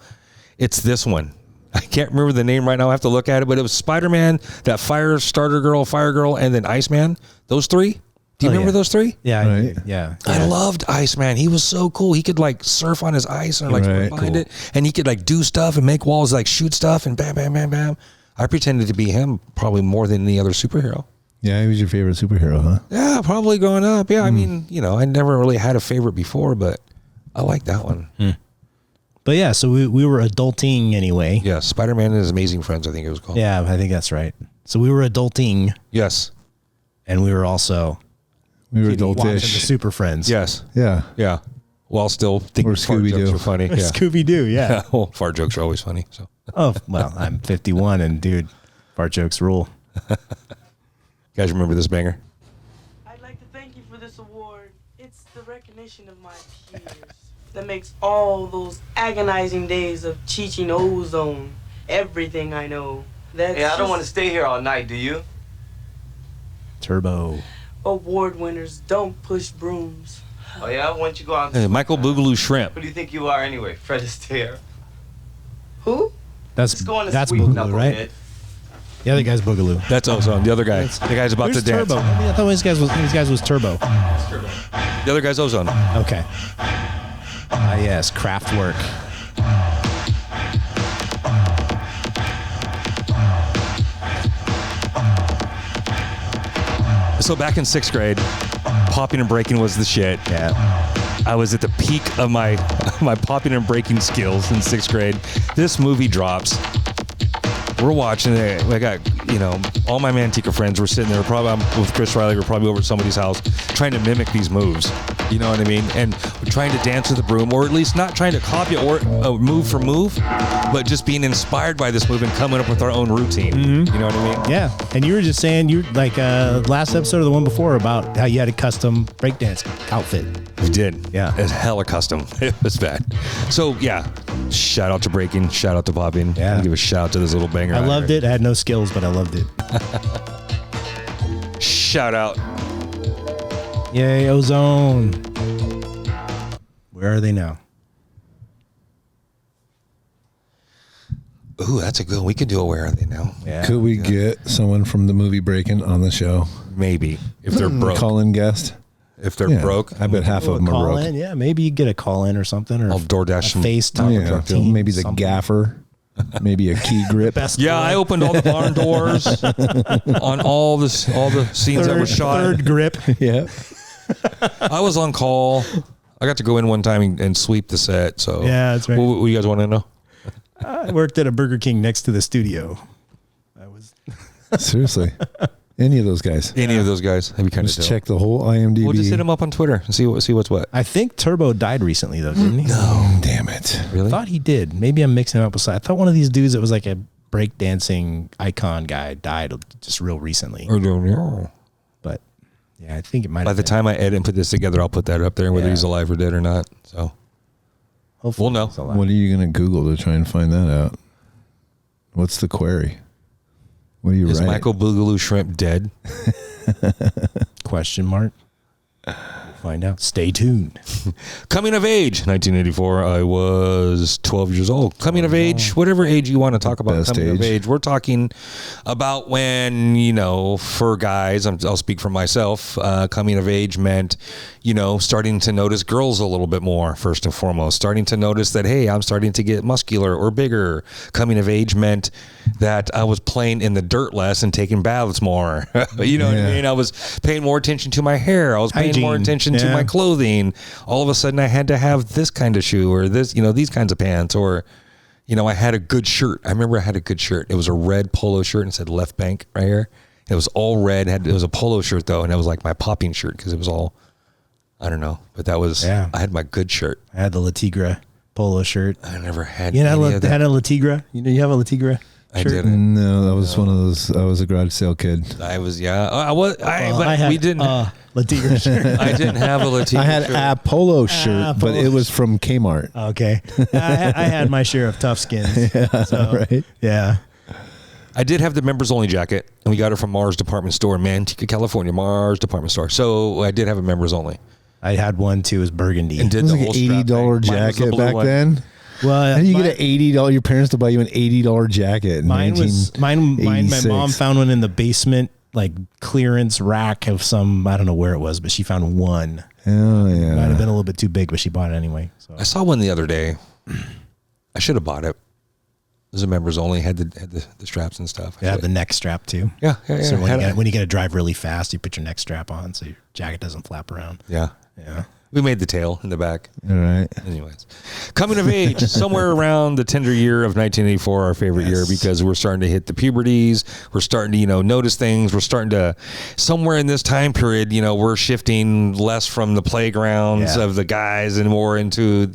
Speaker 1: It's this one. I can't remember the name right now. I have to look at it, but it was Spider-Man, that fire girl, and then Iceman. Those three. Do you remember those three?
Speaker 4: Yeah,
Speaker 3: Right.
Speaker 4: yeah.
Speaker 1: I loved Iceman. He was so cool. He could like surf on his ice and find it, and he could like do stuff and make walls, like shoot stuff and bam, bam, bam, bam. I pretended to be him probably more than any other superhero.
Speaker 3: Yeah, he was your favorite superhero, huh?
Speaker 1: Yeah, probably growing up. Yeah, I mean, I never really had a favorite before, but I like that one.
Speaker 4: But yeah, so we were adulting anyway.
Speaker 1: Yeah, Spider-Man and His Amazing Friends, I think it was called.
Speaker 4: Yeah, I think that's right. So we were adulting.
Speaker 1: Yes.
Speaker 4: And we were also watching the
Speaker 3: adultish.
Speaker 4: Super Friends.
Speaker 1: Yes.
Speaker 3: Yeah.
Speaker 1: Yeah. While still thinking
Speaker 3: Or
Speaker 1: fart
Speaker 3: Scooby-Doo.
Speaker 1: jokes are funny. Yeah.
Speaker 4: Scooby-Doo, yeah.
Speaker 1: Well, fart jokes are always funny. So.
Speaker 4: Oh, well, I'm 51 and dude, fart jokes rule.
Speaker 1: You guys remember this banger?
Speaker 7: I'd like to thank you for this award. It's the recognition of my peers that makes all those agonizing days of teaching ozone everything I know. That's
Speaker 8: I don't want to stay here all night, do you?
Speaker 4: Turbo.
Speaker 7: Award winners don't push brooms.
Speaker 8: Oh yeah? Why don't you go out and...
Speaker 1: Hey, Michael Boogaloo Shrimp.
Speaker 8: Who do you think you are anyway? Fred Astaire?
Speaker 7: Who?
Speaker 8: Let's go on a
Speaker 4: That's
Speaker 8: sweet
Speaker 4: Boogaloo, right?
Speaker 8: knucklehead.
Speaker 4: The other guy's Boogaloo.
Speaker 1: That's Ozone. The other guy. The guy's about
Speaker 4: Who's
Speaker 1: to dance.
Speaker 4: Turbo? I thought these guys was Turbo.
Speaker 1: The other guy's Ozone.
Speaker 4: Okay. Yes, Kraftwerk.
Speaker 1: So back in sixth grade, popping and breaking was the shit.
Speaker 4: Yeah.
Speaker 1: I was at the peak of my popping and breaking skills in sixth grade. This movie drops. We're watching it. I got, all my Manteca friends were sitting there. Probably I'm with Chris Riley. We're probably over at somebody's house trying to mimic these moves. You know what I mean? And we're trying to dance with the broom, or at least not trying to copy or move for move, but just being inspired by this move and coming up with our own routine.
Speaker 4: Mm-hmm.
Speaker 1: You know what I mean?
Speaker 4: Yeah. And you were just saying, last episode or the one before, about how you had a custom breakdance outfit.
Speaker 1: We did.
Speaker 4: Yeah.
Speaker 1: It's hella custom. It was bad. So, yeah. Shout out to breaking. Shout out to popping.
Speaker 4: Yeah.
Speaker 1: I'll give a shout out to this little banger.
Speaker 4: I loved it. I had no skills, but I loved it.
Speaker 1: Shout out.
Speaker 4: Yay, Ozone. Where are they now?
Speaker 1: Ooh, that's a good one. We could do a Where Are They Now?
Speaker 4: Yeah.
Speaker 3: Could we get someone from the movie Breaking on the show?
Speaker 1: Maybe. If they're broke.
Speaker 3: Call-in guest?
Speaker 1: If they're broke.
Speaker 3: I bet half of them are
Speaker 4: Call
Speaker 3: broke.
Speaker 4: in? Yeah, maybe you get a call in or something. Or
Speaker 1: I'll DoorDash
Speaker 4: a FaceTime.
Speaker 3: Yeah, so maybe the gaffer. Maybe a key grip.
Speaker 1: Yeah, I opened all the barn doors on all the scenes that were shot.
Speaker 4: Third grip.
Speaker 3: Yeah.
Speaker 1: I was on call. I got to go in one time and sweep the set. So
Speaker 4: Yeah, that's right.
Speaker 1: What do you guys want to know?
Speaker 4: I worked at a Burger King next to the studio.
Speaker 3: Seriously. Any of those guys.
Speaker 1: Any of those guys? That'd be kind of
Speaker 3: Just check the whole IMDb.
Speaker 1: We'll just hit him up on Twitter and see what's what.
Speaker 4: I think Turbo died recently, though, didn't he?
Speaker 3: No. Damn it.
Speaker 1: Really?
Speaker 4: I thought he did. Maybe I'm mixing him up with. I thought one of these dudes that was like a breakdancing icon guy died just real recently. But yeah, I think it might.
Speaker 1: By the time I edit and put this together, I'll put that up there, whether he's alive or dead or not. So
Speaker 4: hopefully
Speaker 1: we'll know.
Speaker 3: What are you going to Google to try and find that out? What's the query? What do you
Speaker 1: Is
Speaker 3: write?
Speaker 1: Michael Boogaloo Shrimp dead?
Speaker 4: Question mark. Find out. Stay tuned.
Speaker 1: Coming of age, 1984. I was 12 years old. Coming of age, whatever age you want to talk about.
Speaker 3: Best
Speaker 1: Coming of
Speaker 3: age.
Speaker 1: age. We're talking about when, for guys, I'll speak for myself. Coming of age meant, starting to notice girls a little bit more, first and foremost. Starting to notice that, hey, I'm starting to get muscular or bigger. Coming of age meant that I was playing in the dirt less and taking baths more. You know what I mean? I was paying more attention to my hair. I was paying more attention to my clothing. All of a sudden I had to have this kind of shoe or this, these kinds of pants, or, I had a good shirt. I remember I had a good shirt. It was a red polo shirt and it said Left Bank right here. It was all red. It was a polo shirt though. And it was like my popping shirt because it was all, I don't know, but that was, I had my good shirt.
Speaker 4: I had the La Tigra polo shirt.
Speaker 1: I never had
Speaker 4: any
Speaker 1: of that.
Speaker 4: Had a La Tigra? You have a La Tigra?
Speaker 1: I didn't.
Speaker 3: No, that was one of those. I was a garage sale kid.
Speaker 1: I was, I was. We didn't.
Speaker 4: La Tigra shirt.
Speaker 1: I didn't have a La Tigra
Speaker 3: I had
Speaker 1: shirt.
Speaker 3: a polo shirt, but it was from Kmart.
Speaker 4: Okay. I had my share of tough skins.
Speaker 3: Right?
Speaker 4: Yeah.
Speaker 1: I did have the members only jacket, and we got it from Mars Department Store in Manteca, California. Mars Department Store. So I did have a members only.
Speaker 4: I had one too. It was burgundy.
Speaker 1: And
Speaker 3: It
Speaker 1: did
Speaker 3: was
Speaker 1: the
Speaker 3: like
Speaker 1: whole
Speaker 3: an
Speaker 1: strap thing.
Speaker 3: $80
Speaker 1: Mine was the
Speaker 3: jacket
Speaker 1: blue
Speaker 3: back
Speaker 1: one.
Speaker 3: then.
Speaker 4: Well,
Speaker 3: How do you get an $80? Your parents to buy you an $80 jacket. In
Speaker 4: mine. My
Speaker 3: 1986?
Speaker 4: mom found one in the basement, like clearance rack of some. I don't know where it was, but she found one.
Speaker 3: Oh
Speaker 4: Might have
Speaker 3: yeah.
Speaker 4: been a little bit too big, but she bought it anyway. So
Speaker 1: I saw one the other day. I should have bought it. It was a members only. Had the straps and stuff.
Speaker 4: yeah, the neck strap too.
Speaker 1: Yeah.
Speaker 4: So when you got to drive really fast, you put your neck strap on so your jacket doesn't flap around.
Speaker 1: Yeah.
Speaker 4: Yeah.
Speaker 1: We made the tail in the back.
Speaker 3: All right.
Speaker 1: Anyways, coming of age, somewhere around the tender year of 1984, our favorite year, because we're starting to hit the puberties. We're starting to, notice things. We're starting to, somewhere in this time period, we're shifting less from the playgrounds of the guys and more into,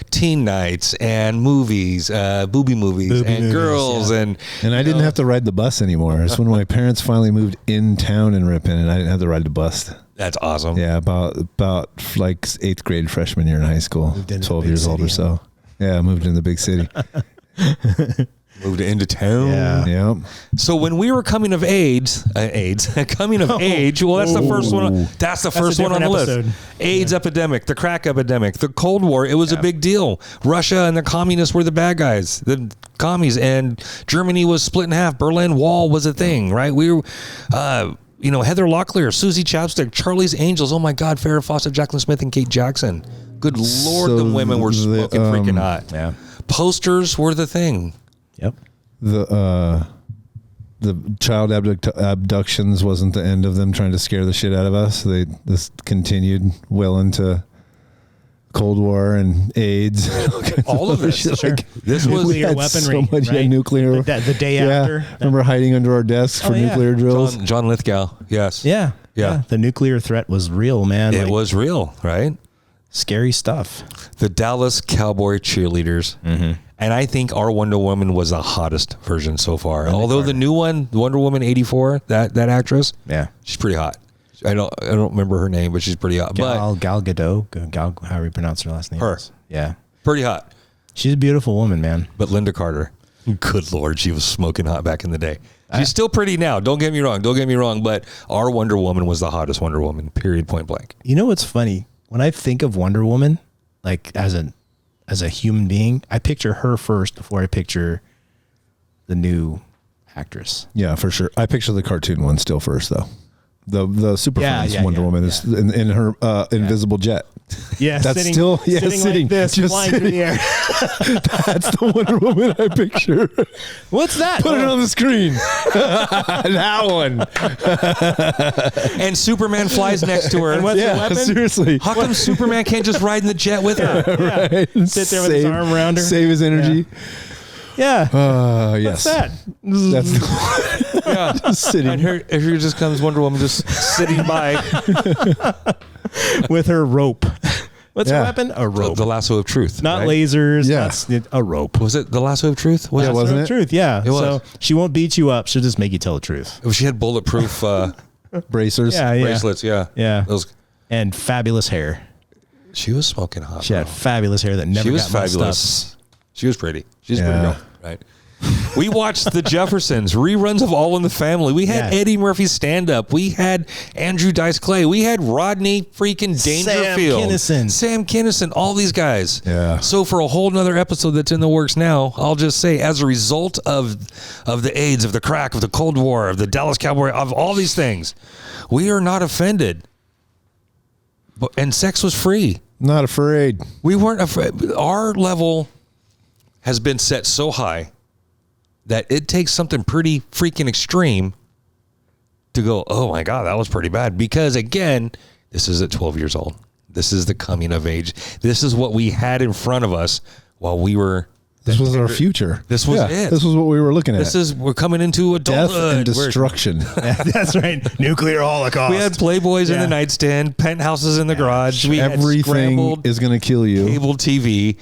Speaker 1: teen nights and movies, booby movies and girls. And
Speaker 3: I didn't have to ride the bus anymore. It's when my parents finally moved in town in Ripon, and I didn't have to ride the bus.
Speaker 1: that's awesome.
Speaker 3: Yeah, about like 8th grade freshman year in high school, 12 years old or so. Yeah, I moved in the big city.
Speaker 1: Moved into town.
Speaker 4: Yeah.
Speaker 3: Yep.
Speaker 1: So when we were coming of age, coming of age, well, that's the first one. That's the first one on the
Speaker 4: different
Speaker 1: list.
Speaker 4: episode.
Speaker 1: AIDS epidemic, the crack epidemic, the Cold War. It was a big deal. Russia and the communists were the bad guys, the commies, and Germany was split in half. Berlin Wall was a thing, right? We were, Heather Locklear, Susie Chapstick, Charlie's Angels. Oh my God, Farrah Fawcett, Jacqueline Smith, and Kate Jackson. Good Lord,
Speaker 3: So
Speaker 1: the women were smoking freaking hot.
Speaker 4: Yeah.
Speaker 1: Posters were the thing.
Speaker 4: Yep.
Speaker 3: The child abductions wasn't the end of them trying to scare the shit out of us. This continued well into Cold War and AIDS.
Speaker 1: All of this.
Speaker 4: Sure.
Speaker 1: This was
Speaker 4: Nuclear weaponry.
Speaker 3: So much
Speaker 4: right?
Speaker 3: nuclear.
Speaker 4: The day after.
Speaker 3: Remember hiding under our desks for
Speaker 4: yeah.
Speaker 3: nuclear drills?
Speaker 1: John Lithgow. Yes.
Speaker 4: Yeah.
Speaker 1: Yeah.
Speaker 4: The nuclear threat was real, man.
Speaker 1: It was real, right?
Speaker 4: Scary stuff.
Speaker 1: The Dallas Cowboy cheerleaders. Mm-hmm. And I think our Wonder Woman was the hottest version so far. Although the new one, Wonder Woman 84, that actress,
Speaker 4: Yeah.
Speaker 1: she's pretty hot. I don't remember her name, but she's pretty hot.
Speaker 4: Gal Gadot, however you pronounce her last name.
Speaker 1: Her.
Speaker 4: Yeah.
Speaker 1: Pretty hot.
Speaker 4: She's a beautiful woman, man.
Speaker 1: But Linda Carter, good Lord, she was smoking hot back in the day. She's still pretty now. Don't get me wrong. But our Wonder Woman was the hottest Wonder Woman, period, point blank.
Speaker 4: You know what's funny? When I think of Wonder Woman, like as a human being, I picture her first before I picture the new actress.
Speaker 3: Yeah, for sure. I picture the cartoon one still first, though. The Superfriend's Wonder Woman is in her invisible jet.
Speaker 4: Yeah,
Speaker 3: that's
Speaker 4: sitting,
Speaker 3: still
Speaker 4: sitting like this,
Speaker 3: just
Speaker 4: flying through the air.
Speaker 3: That's the Wonder Woman I picture.
Speaker 4: What's that?
Speaker 3: Put it on the screen. That one.
Speaker 1: And Superman flies next to her.
Speaker 4: And what's her weapon?
Speaker 3: Seriously.
Speaker 1: How come Superman can't just ride in the jet with her?
Speaker 3: Right.
Speaker 4: Sit there with his arm around her.
Speaker 3: Save his energy.
Speaker 4: Yeah.
Speaker 3: Yes.
Speaker 4: What's that?
Speaker 1: Yeah.
Speaker 3: Just sitting.
Speaker 1: And here just comes Wonder Woman just sitting by.
Speaker 4: With her rope. What's her weapon? A rope.
Speaker 1: The lasso of truth.
Speaker 4: Not
Speaker 1: right?
Speaker 4: lasers.
Speaker 3: Yeah.
Speaker 4: A rope.
Speaker 1: Was it the lasso of truth?
Speaker 3: Yeah, wasn't it?
Speaker 4: Truth, yeah.
Speaker 1: It was.
Speaker 4: So she won't beat you up. She'll just make you tell the truth.
Speaker 1: She had bulletproof
Speaker 3: Bracers.
Speaker 4: Yeah.
Speaker 1: bracelets. Yeah.
Speaker 4: Yeah.
Speaker 1: Those.
Speaker 4: And fabulous hair.
Speaker 1: She was smoking hot.
Speaker 4: She had fabulous hair that never
Speaker 1: She was
Speaker 4: got messed
Speaker 1: fabulous.
Speaker 4: up.
Speaker 1: She was pretty. She's a
Speaker 3: Yeah.
Speaker 1: pretty girl, right? We watched the Jeffersons, reruns of All in the Family. We had Eddie Murphy's stand-up. We had Andrew Dice Clay. We had Rodney freaking Dangerfield. Sam Kinison. All these guys.
Speaker 3: Yeah.
Speaker 1: So for a whole nother episode that's in the works now, I'll just say, as a result of the AIDS, of the crack, of the Cold War, of the Dallas Cowboy, of all these things, we are not offended. And sex was free.
Speaker 3: Not afraid.
Speaker 1: We weren't afraid. Our level has been set so high that it takes something pretty freaking extreme to go, oh my God, that was pretty bad. Because again, this is at 12 years old. This is the coming of age. This is what we had in front of us while we were.
Speaker 3: This was our future.
Speaker 1: This was it.
Speaker 3: This was what we were looking at.
Speaker 1: We're coming into adulthood.
Speaker 3: Death and destruction.
Speaker 4: That's right. Nuclear holocaust.
Speaker 1: We had Playboys in the nightstand, penthouses in the garage. We had
Speaker 3: Everything is going to kill you.
Speaker 1: cable TV.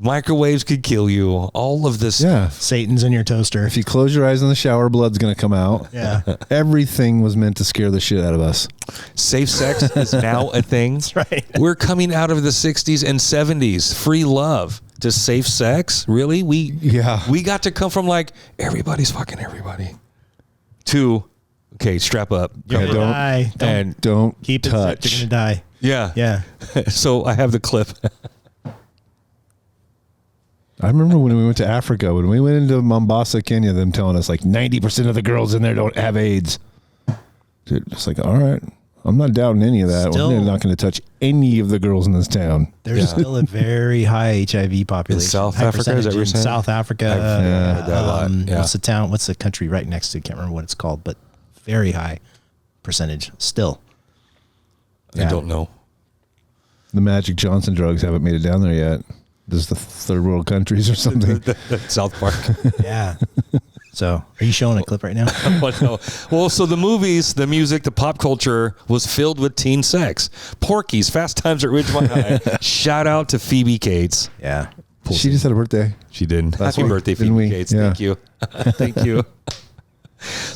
Speaker 1: Microwaves could kill you. All of this.
Speaker 3: Yeah.
Speaker 4: Satan's in your toaster.
Speaker 3: If you close your eyes in the shower, blood's going to come out.
Speaker 4: Yeah.
Speaker 3: Everything was meant to scare the shit out of us.
Speaker 1: Safe sex is now a thing.
Speaker 4: That's right.
Speaker 1: We're coming out of the 60s and 70s. Free love to safe sex. Really? We got to come from like everybody's fucking everybody to okay, strap up.
Speaker 4: You're gonna die.
Speaker 3: Don't
Speaker 4: keep
Speaker 3: touch.
Speaker 4: it. You're gonna die.
Speaker 1: Yeah.
Speaker 4: Yeah.
Speaker 1: So I have the clip.
Speaker 3: I remember when we went to Africa, when we went into Mombasa, Kenya, them telling us like 90% of the girls in there don't have AIDS. Dude, it's like, all right, I'm not doubting any of that.
Speaker 4: Still,
Speaker 3: we're not going to touch any of the girls in this town.
Speaker 4: There's still a very high HIV population.
Speaker 1: In South Africa, is that what you're saying?
Speaker 4: South Africa.
Speaker 1: Heard that a lot. Yeah.
Speaker 4: What's the town? What's the country right next to? Can't remember what it's called, but very high percentage still.
Speaker 1: I don't know.
Speaker 3: The Magic Johnson drugs haven't made it down there yet. This is the third world countries or something.
Speaker 1: South Park.
Speaker 4: Yeah. So, are you showing a clip right now?
Speaker 1: Well, so the movies, the music, the pop culture was filled with teen sex. Porky's, Fast Times at Ridgemont High. Shout out to Phoebe Cates.
Speaker 4: Yeah.
Speaker 3: She just had a birthday.
Speaker 1: She did.
Speaker 3: Last
Speaker 1: Happy
Speaker 3: week,
Speaker 1: birthday,
Speaker 3: didn't
Speaker 1: Phoebe
Speaker 3: we?
Speaker 1: Cates.
Speaker 3: Yeah.
Speaker 1: Thank you. Thank you.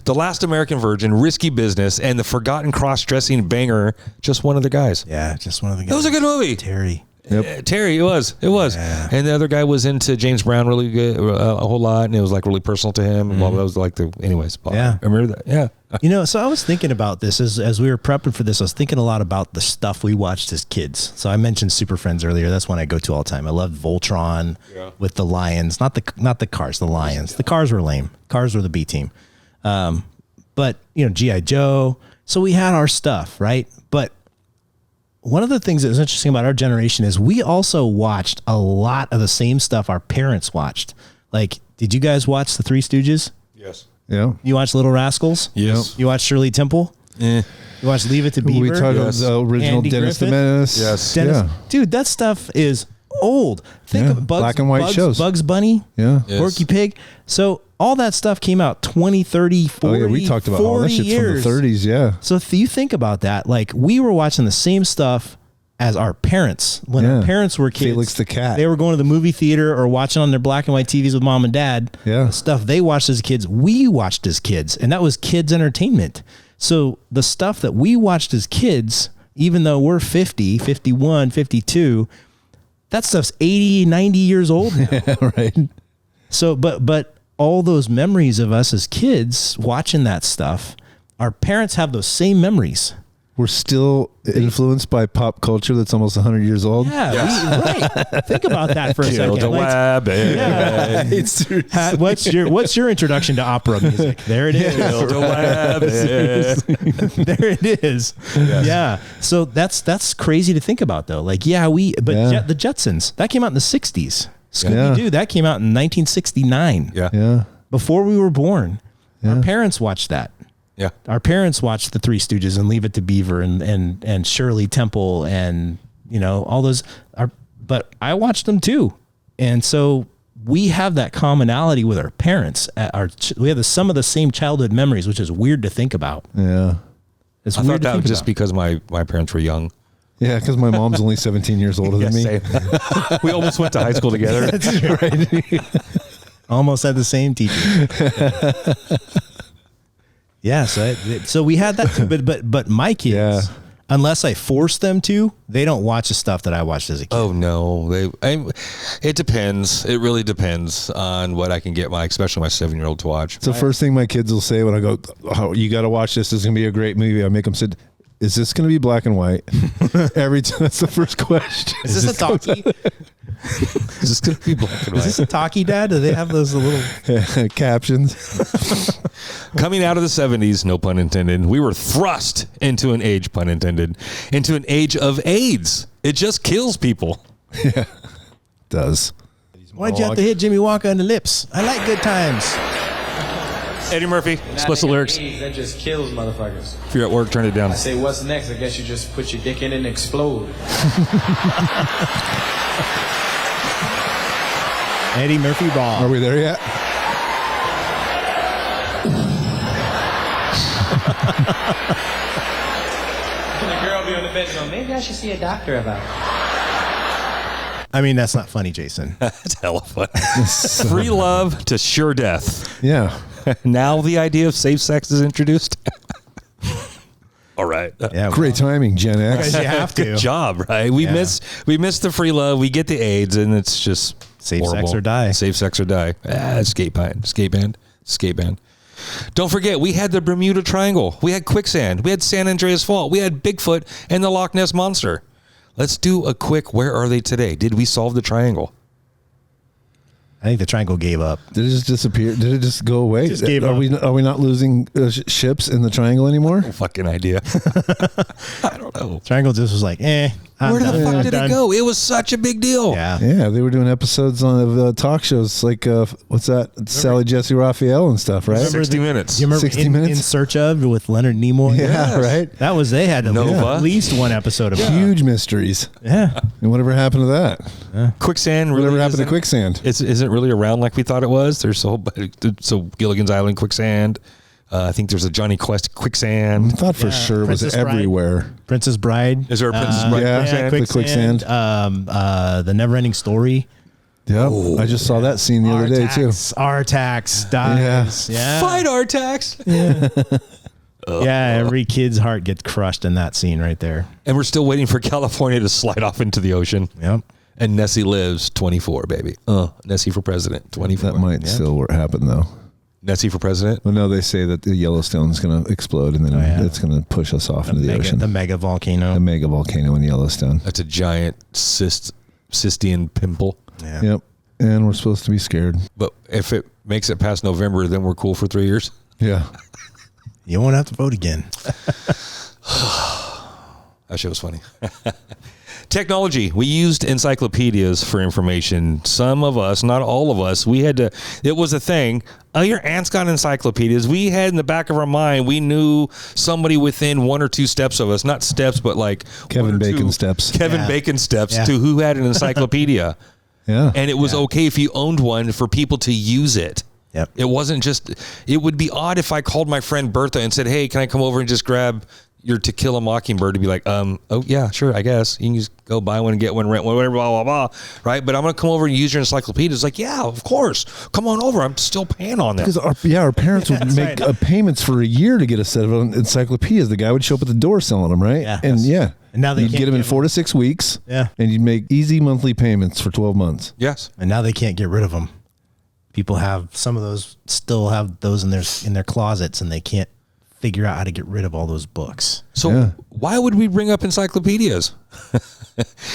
Speaker 1: The Last American Virgin, Risky Business, and the forgotten cross-dressing banger, Just One of the Guys.
Speaker 4: Yeah, just one of the guys.
Speaker 1: That was a good movie.
Speaker 4: Terry.
Speaker 3: Yep.
Speaker 1: Terry, it was.
Speaker 4: Yeah.
Speaker 1: And the other guy was into James Brown really good, a whole lot, and it was like really personal to him. And blah, blah, it was like anyways.
Speaker 4: Yeah.
Speaker 1: I remember that. Yeah.
Speaker 4: You know, so I was thinking about this as we were prepping for this. I was thinking a lot about the stuff we watched as kids. So I mentioned Super Friends earlier. That's one I go to all the time. I loved Voltron with the lions, not the cars, the lions. The cars were lame. Cars were the B team. But you know, G.I. Joe. So we had our stuff, right? But one of the things that was interesting about our generation is we also watched a lot of the same stuff our parents watched. Like, did you guys watch The Three Stooges?
Speaker 1: Yes.
Speaker 3: Yeah.
Speaker 4: You watched Little Rascals?
Speaker 1: Yes.
Speaker 4: You watched Shirley Temple? You watched Leave It to Beaver?
Speaker 3: We talked about
Speaker 1: Yes.
Speaker 3: the original
Speaker 4: Andy
Speaker 3: Dennis the
Speaker 4: Griffith?
Speaker 3: Menace.
Speaker 1: Yes.
Speaker 4: Dennis,
Speaker 3: Yeah.
Speaker 4: dude, that stuff is old. Think
Speaker 3: Yeah.
Speaker 4: of
Speaker 3: Black and white shows.
Speaker 4: Bugs Bunny,
Speaker 3: Yeah.
Speaker 1: Yes.
Speaker 4: Porky Pig. So all that stuff came out 20, 30, 40,
Speaker 3: Oh, yeah. We talked about all that
Speaker 4: 40
Speaker 3: shit
Speaker 4: years.
Speaker 3: from the 30s. Yeah.
Speaker 4: So if you think about that, like we were watching the same stuff as our parents when our
Speaker 3: Yeah.
Speaker 4: parents were kids.
Speaker 3: Felix the Cat.
Speaker 4: They were going to the movie theater or watching on their black and white TVs with mom and dad.
Speaker 3: Yeah.
Speaker 4: The stuff they watched as kids, we watched as kids, and that was kids entertainment. So the stuff that we watched as kids, even though we're 50, 51, 52, that stuff's 80, 90 years old now.
Speaker 3: Yeah, right.
Speaker 4: So, but all those memories of us as kids watching that stuff, our parents have those same memories.
Speaker 3: we're still influenced by pop culture that's almost 100 years old.
Speaker 4: Yeah, right. Think about that for a
Speaker 1: Kill
Speaker 4: second.
Speaker 1: the rabbit.
Speaker 4: Yeah. What's your introduction to opera music? There it is.
Speaker 1: Kill the rabbit.
Speaker 4: There it is.
Speaker 1: Yes.
Speaker 4: Yeah. So that's crazy to think about though. Like, the Jetsons, that came out in the 60s. Scooby-Doo, that came out in 1969.
Speaker 3: Yeah.
Speaker 4: Before we were born. Our parents watched that.
Speaker 1: Yeah.
Speaker 4: Our parents watched the Three Stooges and Leave It to Beaver and Shirley Temple and, all those. But I watched them too. And so we have that commonality with our parents. We have some of the same childhood memories, which is weird to think about.
Speaker 3: Yeah.
Speaker 4: It's
Speaker 1: I
Speaker 4: weird
Speaker 1: thought
Speaker 4: to
Speaker 1: that was
Speaker 4: think
Speaker 1: just
Speaker 4: about.
Speaker 1: because my parents were young.
Speaker 3: Yeah, because my mom's only 17 years older than me.
Speaker 1: Same. We almost went to high school together.
Speaker 4: That's right. Almost had the same teacher. Yeah, so we had that too, but my kids, unless I force them to, they don't watch the stuff that I watched as a kid.
Speaker 1: Oh no, it depends. It really depends on what I can get especially my 7-year-old to watch.
Speaker 3: It's the first thing my kids will say when I go, "Oh, you got to watch this. This is gonna be a great movie." I make them sit. Is this going to be black and white? Every time, that's the first question.
Speaker 4: Is this a talkie?
Speaker 1: Is this going to be black and white?
Speaker 4: Is this a talkie, Dad? Do they have those little
Speaker 3: captions?
Speaker 1: Coming out of the 70s, no pun intended, we were thrust into an age, pun intended, into an age of AIDS. It just kills people.
Speaker 3: Yeah, it does.
Speaker 4: Why'd you have to hit Jimmy Walker in the lips? I like good times.
Speaker 1: Eddie Murphy, explicit lyrics.
Speaker 9: That just kills motherfuckers.
Speaker 1: If you're at work, turn it down.
Speaker 9: I say, what's next? I guess you just put your dick in and explode.
Speaker 4: Eddie Murphy Raw.
Speaker 3: Are we there yet?
Speaker 9: The girl be on the bed going, maybe I should see a doctor about it.
Speaker 4: I mean, that's not funny, Jason.
Speaker 1: That's hella fun. Free love to sure death.
Speaker 3: Yeah.
Speaker 1: Now the idea of safe sex is introduced. All right.
Speaker 4: Yeah,
Speaker 3: Great timing, Gen X.
Speaker 4: You have to.
Speaker 1: Good job, right? We miss the free love. We get the AIDS, and it's just
Speaker 4: Safe
Speaker 1: horrible.
Speaker 4: sex or die.
Speaker 1: Safe sex or die. Skate band. Don't forget, we had the Bermuda Triangle. We had quicksand. We had San Andreas Fault. We had Bigfoot and the Loch Ness Monster. Let's do a quick, where are they today? Did we solve the triangle?
Speaker 4: I think the triangle gave up.
Speaker 3: Did it just disappear? Did it just go away?
Speaker 4: Just gave
Speaker 3: are
Speaker 4: up.
Speaker 3: we not losing ships in the triangle anymore?
Speaker 1: No fucking idea. I don't know.
Speaker 4: Triangle just was like,
Speaker 1: Where the fuck did it go? It was such a big deal.
Speaker 4: Yeah.
Speaker 3: Yeah, they were doing episodes of talk shows like what's that? Sally Jesse Raphael and stuff, right?
Speaker 1: 60 Minutes.
Speaker 4: You remember
Speaker 3: 60 Minutes?
Speaker 4: In Search of with Leonard Nimoy?
Speaker 3: Yeah, right.
Speaker 4: That was, they had
Speaker 1: Nova.
Speaker 4: at least one episode of it.
Speaker 3: Huge mysteries.
Speaker 4: Yeah.
Speaker 3: And whatever happened to that?
Speaker 1: Quicksand really
Speaker 3: Whatever happened to
Speaker 1: isn't-
Speaker 3: quicksand?
Speaker 1: Isn't really around like we thought it was. There's so Gilligan's Island quicksand. I think there's a Johnny Quest quicksand.
Speaker 3: I thought for sure it was
Speaker 4: Princess Bride.
Speaker 3: everywhere.
Speaker 4: Princess Bride.
Speaker 1: Is there a Princess Bride
Speaker 3: yeah,
Speaker 1: quicksand?
Speaker 3: the quicksand.
Speaker 4: The Never-Ending Story.
Speaker 3: Yep. I just saw that scene the other day too.
Speaker 4: Artax dies. Yeah.
Speaker 1: Fight Artax.
Speaker 4: Yeah, every kid's heart gets crushed in that scene right there.
Speaker 1: And we're still waiting for California to slide off into the ocean.
Speaker 4: Yep.
Speaker 1: And Nessie lives 24, baby. Nessie for president 24.
Speaker 3: That might still happen though.
Speaker 1: Nessie for president.
Speaker 3: Well, no, they say that the Yellowstone's going to explode and then it's going to push us off into the ocean.
Speaker 4: The mega volcano.
Speaker 3: The mega volcano in Yellowstone.
Speaker 1: That's a giant cystian pimple.
Speaker 4: Yeah.
Speaker 3: Yep. And we're supposed to be scared.
Speaker 1: But if it makes it past November, then we're cool for 3 years.
Speaker 3: Yeah.
Speaker 4: You won't have to vote again.
Speaker 1: That shit was funny. Technology. We used encyclopedias for information. Some of us, not all of us, it was a thing. Oh, your aunt's got encyclopedias. We had in the back of our mind, we knew somebody within 1 or 2 steps of us, not steps, but like
Speaker 3: Kevin Bacon steps.
Speaker 1: Kevin Bacon steps to who had an encyclopedia.
Speaker 3: Yeah.
Speaker 1: And it was okay if you owned one for people to use it.
Speaker 4: Yep.
Speaker 1: It wasn't just, it would be odd if I called my friend Bertha and said, hey, can I come over and just grab your To Kill a Mockingbird? To be like, oh yeah, sure, I guess. You can just go buy one and get one, rent one, whatever, blah, blah, blah. Right? But I'm going to come over and use your encyclopedia. It's like, yeah, of course. Come on over. I'm still paying on that.
Speaker 3: Because our parents would make payments for a year to get a set of encyclopedias. The guy would show up at the door selling them, right?
Speaker 4: Yeah.
Speaker 3: And
Speaker 4: And now they
Speaker 3: you'd
Speaker 4: can't
Speaker 3: get them in
Speaker 4: give
Speaker 3: 4 to 6 weeks.
Speaker 4: Yeah.
Speaker 3: And you'd make easy monthly payments for 12 months.
Speaker 1: Yes.
Speaker 4: And now they can't get rid of them. People have some of those, still have those in their closets, and they can't figure out how to get rid of all those books.
Speaker 1: So why would we bring up encyclopedias?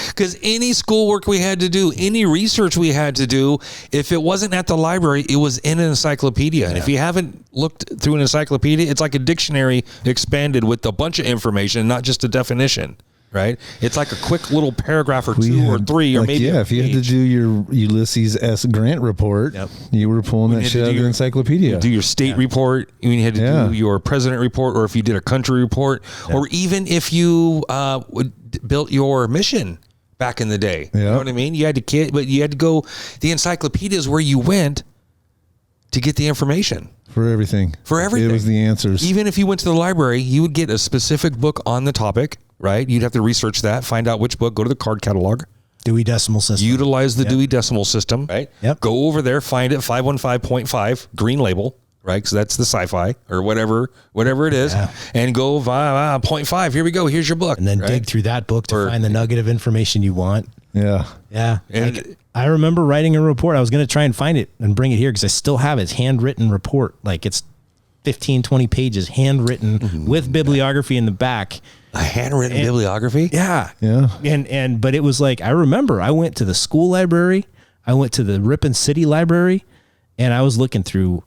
Speaker 1: Because any schoolwork we had to do, any research we had to do, if it wasn't at the library, it was in an encyclopedia. And if you haven't looked through an encyclopedia, it's like a dictionary expanded with a bunch of information, not just a definition. Right? It's like a quick little paragraph or two or three or maybe.
Speaker 3: Yeah, if you had to do your Ulysses S. Grant report, you were pulling that shit out of the encyclopedia.
Speaker 1: Do your state report. You had to do your president report, or if you did a country report, or even if you built your mission back in the day. You know what I mean? You had to go. The encyclopedia is where you went to get the information.
Speaker 3: For everything. It was the answers.
Speaker 1: Even if you went to the library, you would get a specific book on the topic, right? You'd have to research that, find out which book, go to the card catalog.
Speaker 4: Dewey Decimal System.
Speaker 1: Utilize the Dewey Decimal System, right?
Speaker 4: Yep.
Speaker 1: Go over there, find it, 515.5, green label, right? Because that's the sci-fi or whatever it is. And go 0.5, here we go, here's your book.
Speaker 4: And then dig through that book to find the nugget of information you want.
Speaker 3: Yeah.
Speaker 4: Yeah. I remember writing a report. I was going to try and find it and bring it here because I still have it. Handwritten report. Like it's 15, 20 pages, handwritten with bibliography in the back.
Speaker 1: A handwritten bibliography?
Speaker 4: Yeah.
Speaker 3: Yeah.
Speaker 4: But it was like, I remember I went to the school library. I went to the Ripon City Library and I was looking through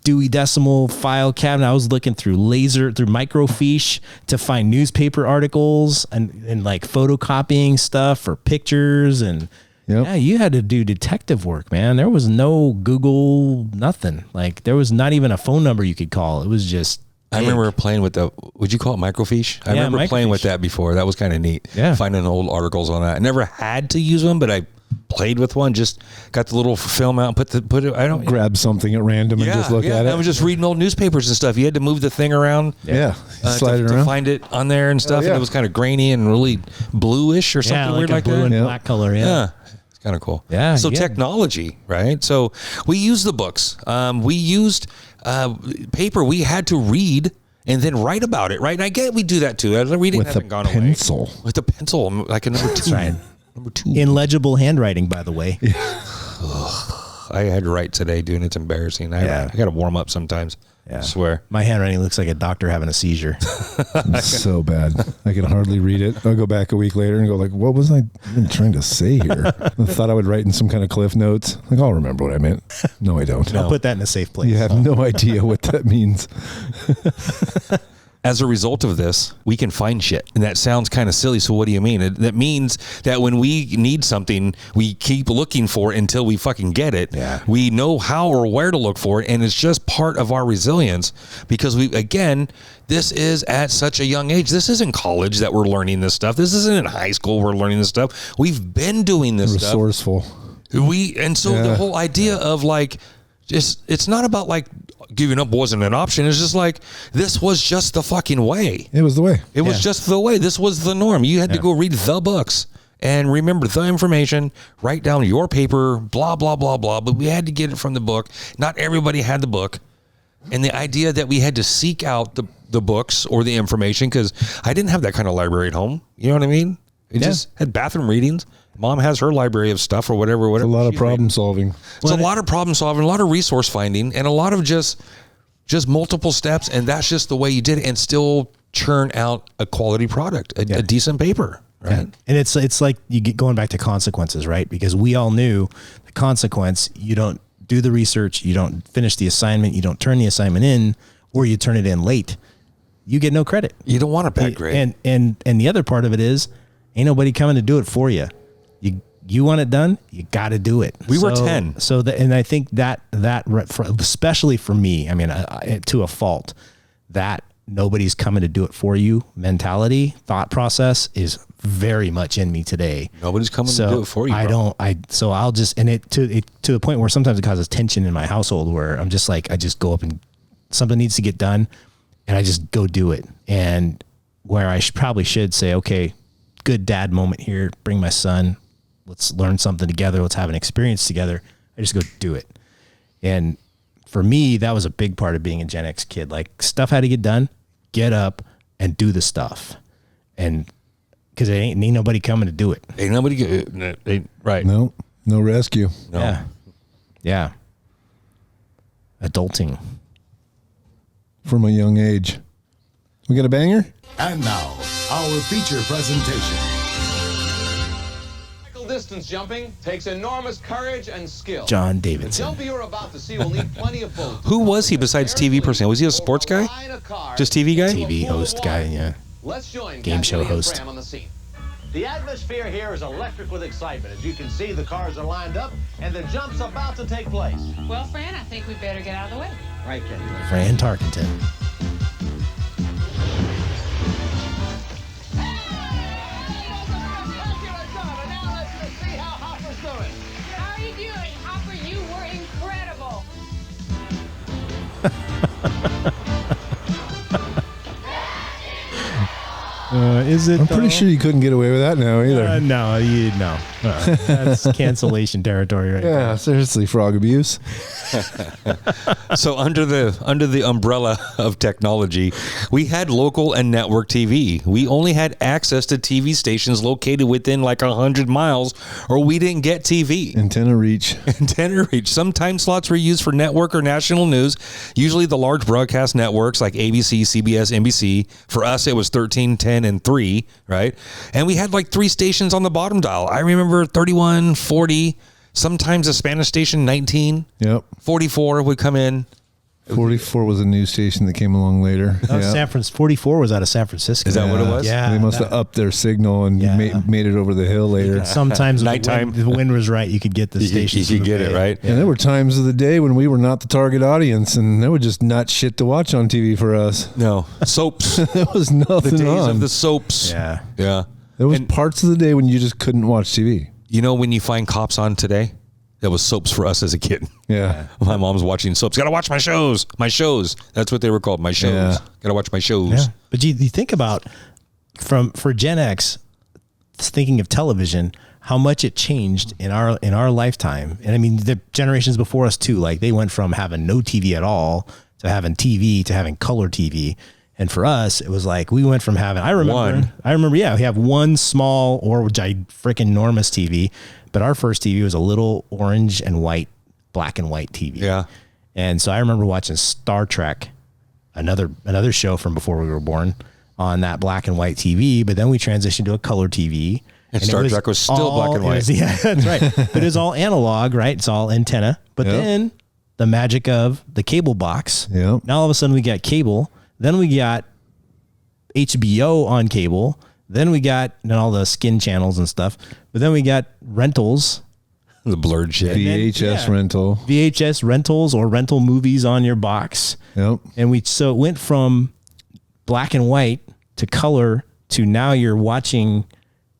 Speaker 4: Dewey Decimal file cabinet. I was looking through microfiche to find newspaper articles and like photocopying stuff for pictures. And yeah, you had to do detective work, man. There was no Google, nothing. Like there was not even a phone number you could call. It was just.
Speaker 1: I remember playing with would you call it microfiche? I remember playing with that before. That was kind of neat.
Speaker 4: Yeah.
Speaker 1: Finding old articles on that. I never had to use one, but I played with one. Just got the little film out and put it. I don't
Speaker 3: grab something at random and just look at it.
Speaker 1: I was just reading old newspapers and stuff. You had to move the thing around.
Speaker 3: Slide it around
Speaker 1: to find it on there and stuff. And it was kind of grainy and really bluish or something weird like
Speaker 4: blue
Speaker 1: that.
Speaker 4: and black color. Yeah.
Speaker 1: It's kind of cool.
Speaker 4: Yeah.
Speaker 1: So technology, right? So we used the books. We used paper. We had to read and then write about it, right? And I get we do that too. Reading hasn't gone away. With a pencil, like a number 2.
Speaker 4: That's right.
Speaker 1: Number 2.
Speaker 4: In legible handwriting, by the way.
Speaker 1: I had to write today, dude. It's embarrassing. I got to warm up sometimes. I swear.
Speaker 4: My handwriting looks like a doctor having a seizure.
Speaker 3: So bad. I can hardly read it. I'll go back a week later and go like, what was I even trying to say here? I thought I would write in some kind of cliff notes. Like, I'll remember what I meant. No, I don't.
Speaker 4: I'll put that in a safe place.
Speaker 3: You have no idea what that means.
Speaker 1: As a result of this, we can find shit. And that sounds kind of silly. So what do you mean? That means that when we need something, we keep looking for it until we fucking get it.
Speaker 3: Yeah.
Speaker 1: We know how or where to look for it. And it's just part of our resilience because this is at such a young age. This isn't college that we're learning this stuff. This isn't in high school we're learning this stuff. We've been doing this stuff.
Speaker 3: Resourceful.
Speaker 1: The whole idea of like, it's not about like giving up wasn't an option. It's just like, this was just the fucking way.
Speaker 3: It was the way.
Speaker 1: It was just the way. This was the norm. You had to go read the books and remember the information, write down your paper, blah, blah, blah, blah. But we had to get it from the book. Not everybody had the book. And the idea that we had to seek out the books or the information, because I didn't have that kind of library at home. You know what I mean? It just had bathroom readings. Mom has her library of stuff or whatever.
Speaker 3: It's a lot of problem solving.
Speaker 1: It's a lot of problem solving, a lot of resource finding, and a lot of just multiple steps. And that's just the way you did it, and still churn out a quality product, a decent paper. Right.
Speaker 4: Yeah. And it's like you get going back to consequences, right? Because we all knew the consequence. You don't do the research, you don't finish the assignment, you don't turn the assignment in, or you turn it in late, you get no credit.
Speaker 1: You don't want a bad grade.
Speaker 4: And the other part of it is, ain't nobody coming to do it for you. You want it done, you got to do it.
Speaker 1: We were 10.
Speaker 4: And I think that especially for me, I mean, to a fault, that nobody's coming to do it for you mentality, thought process is very much in me today.
Speaker 1: Nobody's coming to do it for you.
Speaker 4: So I'll just, and it to the point where sometimes it causes tension in my household where I'm just like, I just go up and something needs to get done and I just go do it. And where I probably should say, okay, good dad moment here, bring my son, let's learn something together, let's have an experience together. I just go do it. And for me, that was a big part of being a Gen X kid. Like, stuff had to get done, get up and do the stuff. And because ain't nobody coming to do it.
Speaker 1: Ain't nobody, right.
Speaker 3: No rescue.
Speaker 1: No.
Speaker 4: Yeah. Adulting.
Speaker 3: from a young age. We got a banger?
Speaker 10: And now, our feature presentation.
Speaker 11: Distance jumping takes enormous courage and skill.
Speaker 4: John Davidson.
Speaker 11: The jumper you're about to see will need plenty of both.
Speaker 1: Who was he besides TV person? Was he a sports guy? Just TV guy?
Speaker 4: TV host guy, yeah.
Speaker 11: Let's join
Speaker 4: Game show host.
Speaker 11: Graham on the scene.
Speaker 12: The atmosphere here is electric with excitement. As you can see, the cars are lined up, and the jump's about to take place.
Speaker 13: Well, Fran, I think we better get out of the way.
Speaker 12: Right, Ken.
Speaker 4: Fran Tarkenton.
Speaker 13: How are you doing? Hopper, you were incredible.
Speaker 4: Is it?
Speaker 3: I'm pretty sure you couldn't get away with that now either.
Speaker 4: No. That's cancellation territory right
Speaker 3: Yeah, seriously, frog abuse.
Speaker 1: So under the umbrella of technology, we had local and network TV. We only had access to TV stations located within like 100 miles, or we didn't get TV.
Speaker 3: Antenna reach.
Speaker 1: Some time slots were used for network or national news, usually the large broadcast networks like ABC, CBS, NBC. For us, it was 13, 10, and 3, right? And we had like 3 stations on the bottom dial. I remember 31, 40, sometimes a Spanish station, 19.
Speaker 3: Yep.
Speaker 1: 44 would come in.
Speaker 3: 44 was a news station that came along later.
Speaker 4: San Francisco. 44 was out of San Francisco.
Speaker 1: Is that what it was?
Speaker 4: Yeah.
Speaker 3: They must have upped their signal and made it over the hill later.
Speaker 4: Sometimes
Speaker 1: Nighttime.
Speaker 4: if the wind was right, you could get the station.
Speaker 1: You could get it, right?
Speaker 3: And there were times of the day when we were not the target audience, and there was just not shit to watch on TV for us.
Speaker 1: No. Soaps.
Speaker 3: There was nothing
Speaker 1: The days
Speaker 3: on.
Speaker 1: of the soaps.
Speaker 4: Yeah.
Speaker 1: Yeah.
Speaker 3: There was parts of the day when you just couldn't watch TV.
Speaker 1: You know when you find Cops on today? That was soaps for us as a kid.
Speaker 3: Yeah.
Speaker 1: My mom's watching soaps. Gotta watch my shows. My shows. That's what they were called. My shows.
Speaker 3: Yeah.
Speaker 1: Gotta watch my shows.
Speaker 4: Yeah. But you think about for Gen X, thinking of television, how much it changed in our lifetime. And I mean, the generations before us too, like they went from having no TV at all to having TV to having color TV. And for us, it was like we went from having, I remember, we have one small or freaking enormous TV, but our first TV was a little orange and white, black and white TV.
Speaker 1: Yeah.
Speaker 4: And so I remember watching Star Trek, another show from before we were born, on that black and white TV. But then we transitioned to a color TV.
Speaker 1: And Star Trek was still black and white.
Speaker 4: Yeah, that's right. But it was all analog, right? It's all antenna. But then the magic of the cable box.
Speaker 3: Yep.
Speaker 4: Now all of a sudden we got cable. Then we got HBO on cable. Then we got all the skin channels and stuff. But then we got rentals.
Speaker 1: The blurred shit.
Speaker 3: VHS rental.
Speaker 4: VHS rentals or rental movies on your box.
Speaker 3: Yep.
Speaker 4: And so it went from black and white to color to now you're watching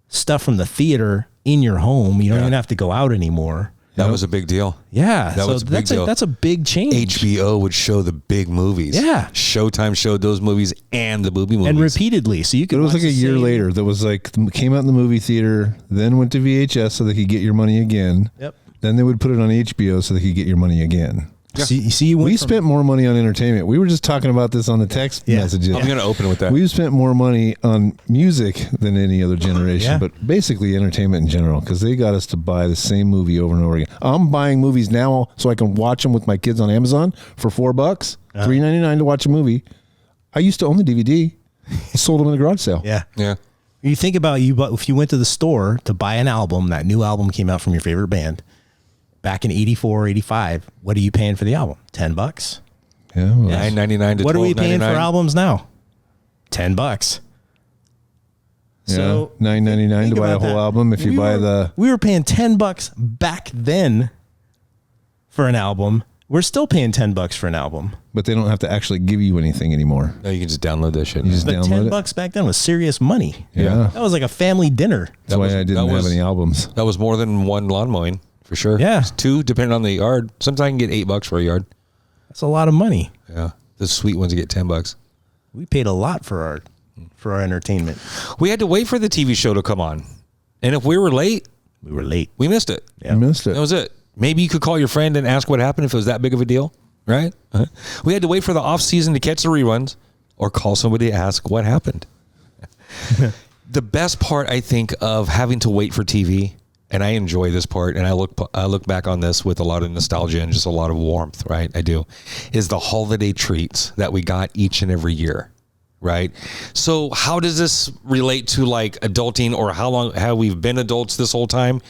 Speaker 4: stuff from the theater in your home. You don't even have to go out anymore.
Speaker 1: That was a big deal.
Speaker 4: Yeah.
Speaker 1: That was a big deal.
Speaker 4: That's a big change.
Speaker 1: HBO would show the big movies.
Speaker 4: Yeah.
Speaker 1: Showtime showed those movies and the movie movies.
Speaker 4: And repeatedly. So you could
Speaker 3: It was
Speaker 4: watch
Speaker 3: like a
Speaker 4: the
Speaker 3: year
Speaker 4: same-
Speaker 3: later. That was like, came out in the movie theater, then went to VHS so they could get your money again.
Speaker 4: Yep.
Speaker 3: Then they would put it on HBO so they could get your money again.
Speaker 1: Yeah.
Speaker 4: See,
Speaker 3: We spent more money on entertainment. We were just talking about this on the text messages.
Speaker 1: I'm going to open with that.
Speaker 3: We've spent more money on music than any other generation,
Speaker 4: Yeah.
Speaker 3: but basically entertainment in general, because they got us to buy the same movie over and over again. I'm buying movies now so I can watch them with my kids on Amazon for $4, $3.99 to watch a movie. I used to own the DVD. Sold them in a garage sale.
Speaker 4: Yeah.
Speaker 1: Yeah.
Speaker 4: You think about if you went to the store to buy an album, that new album came out from your favorite band back in 84, 85. What are you paying for the album? $10.
Speaker 3: Yeah. Well,
Speaker 1: $9.99 to
Speaker 4: What are we paying for
Speaker 1: $12.99.
Speaker 4: albums now? $10.
Speaker 3: yeah.
Speaker 4: So
Speaker 3: $9.99
Speaker 4: think
Speaker 3: to buy a
Speaker 4: about
Speaker 3: whole
Speaker 4: that.
Speaker 3: album. If you buy
Speaker 4: we were paying $10 back then for an album. We're still paying $10 for an album.
Speaker 3: but they don't have to actually give you anything anymore.
Speaker 1: No, you can just download that shit.
Speaker 3: You just
Speaker 4: But
Speaker 3: download it.
Speaker 4: $10 back then was serious money.
Speaker 3: Yeah.
Speaker 4: That was like a family dinner.
Speaker 3: That's why I didn't have any albums.
Speaker 1: That was more than one lawn mowing for sure.
Speaker 4: Yeah.
Speaker 1: It's two, depending on the yard. Sometimes I can get $8 for a yard.
Speaker 4: That's a lot of money.
Speaker 1: Yeah. The sweet ones get $10.
Speaker 4: We paid a lot for our entertainment.
Speaker 1: We had to wait for the TV show to come on. And if we were late, we missed it.
Speaker 3: Yeah. You missed it.
Speaker 1: That was it. Maybe you could call your friend and ask what happened if it was that big of a deal, right? Uh-huh. We had to wait for the off season to catch the reruns or call somebody to ask what happened. The best part, I think, of having to wait for TV and I enjoy this part, and I look back on this with a lot of nostalgia and just a lot of warmth, right? I do, is the holiday treats that we got each and every year, right? So how does this relate to like adulting, or how long have we been adults this whole time?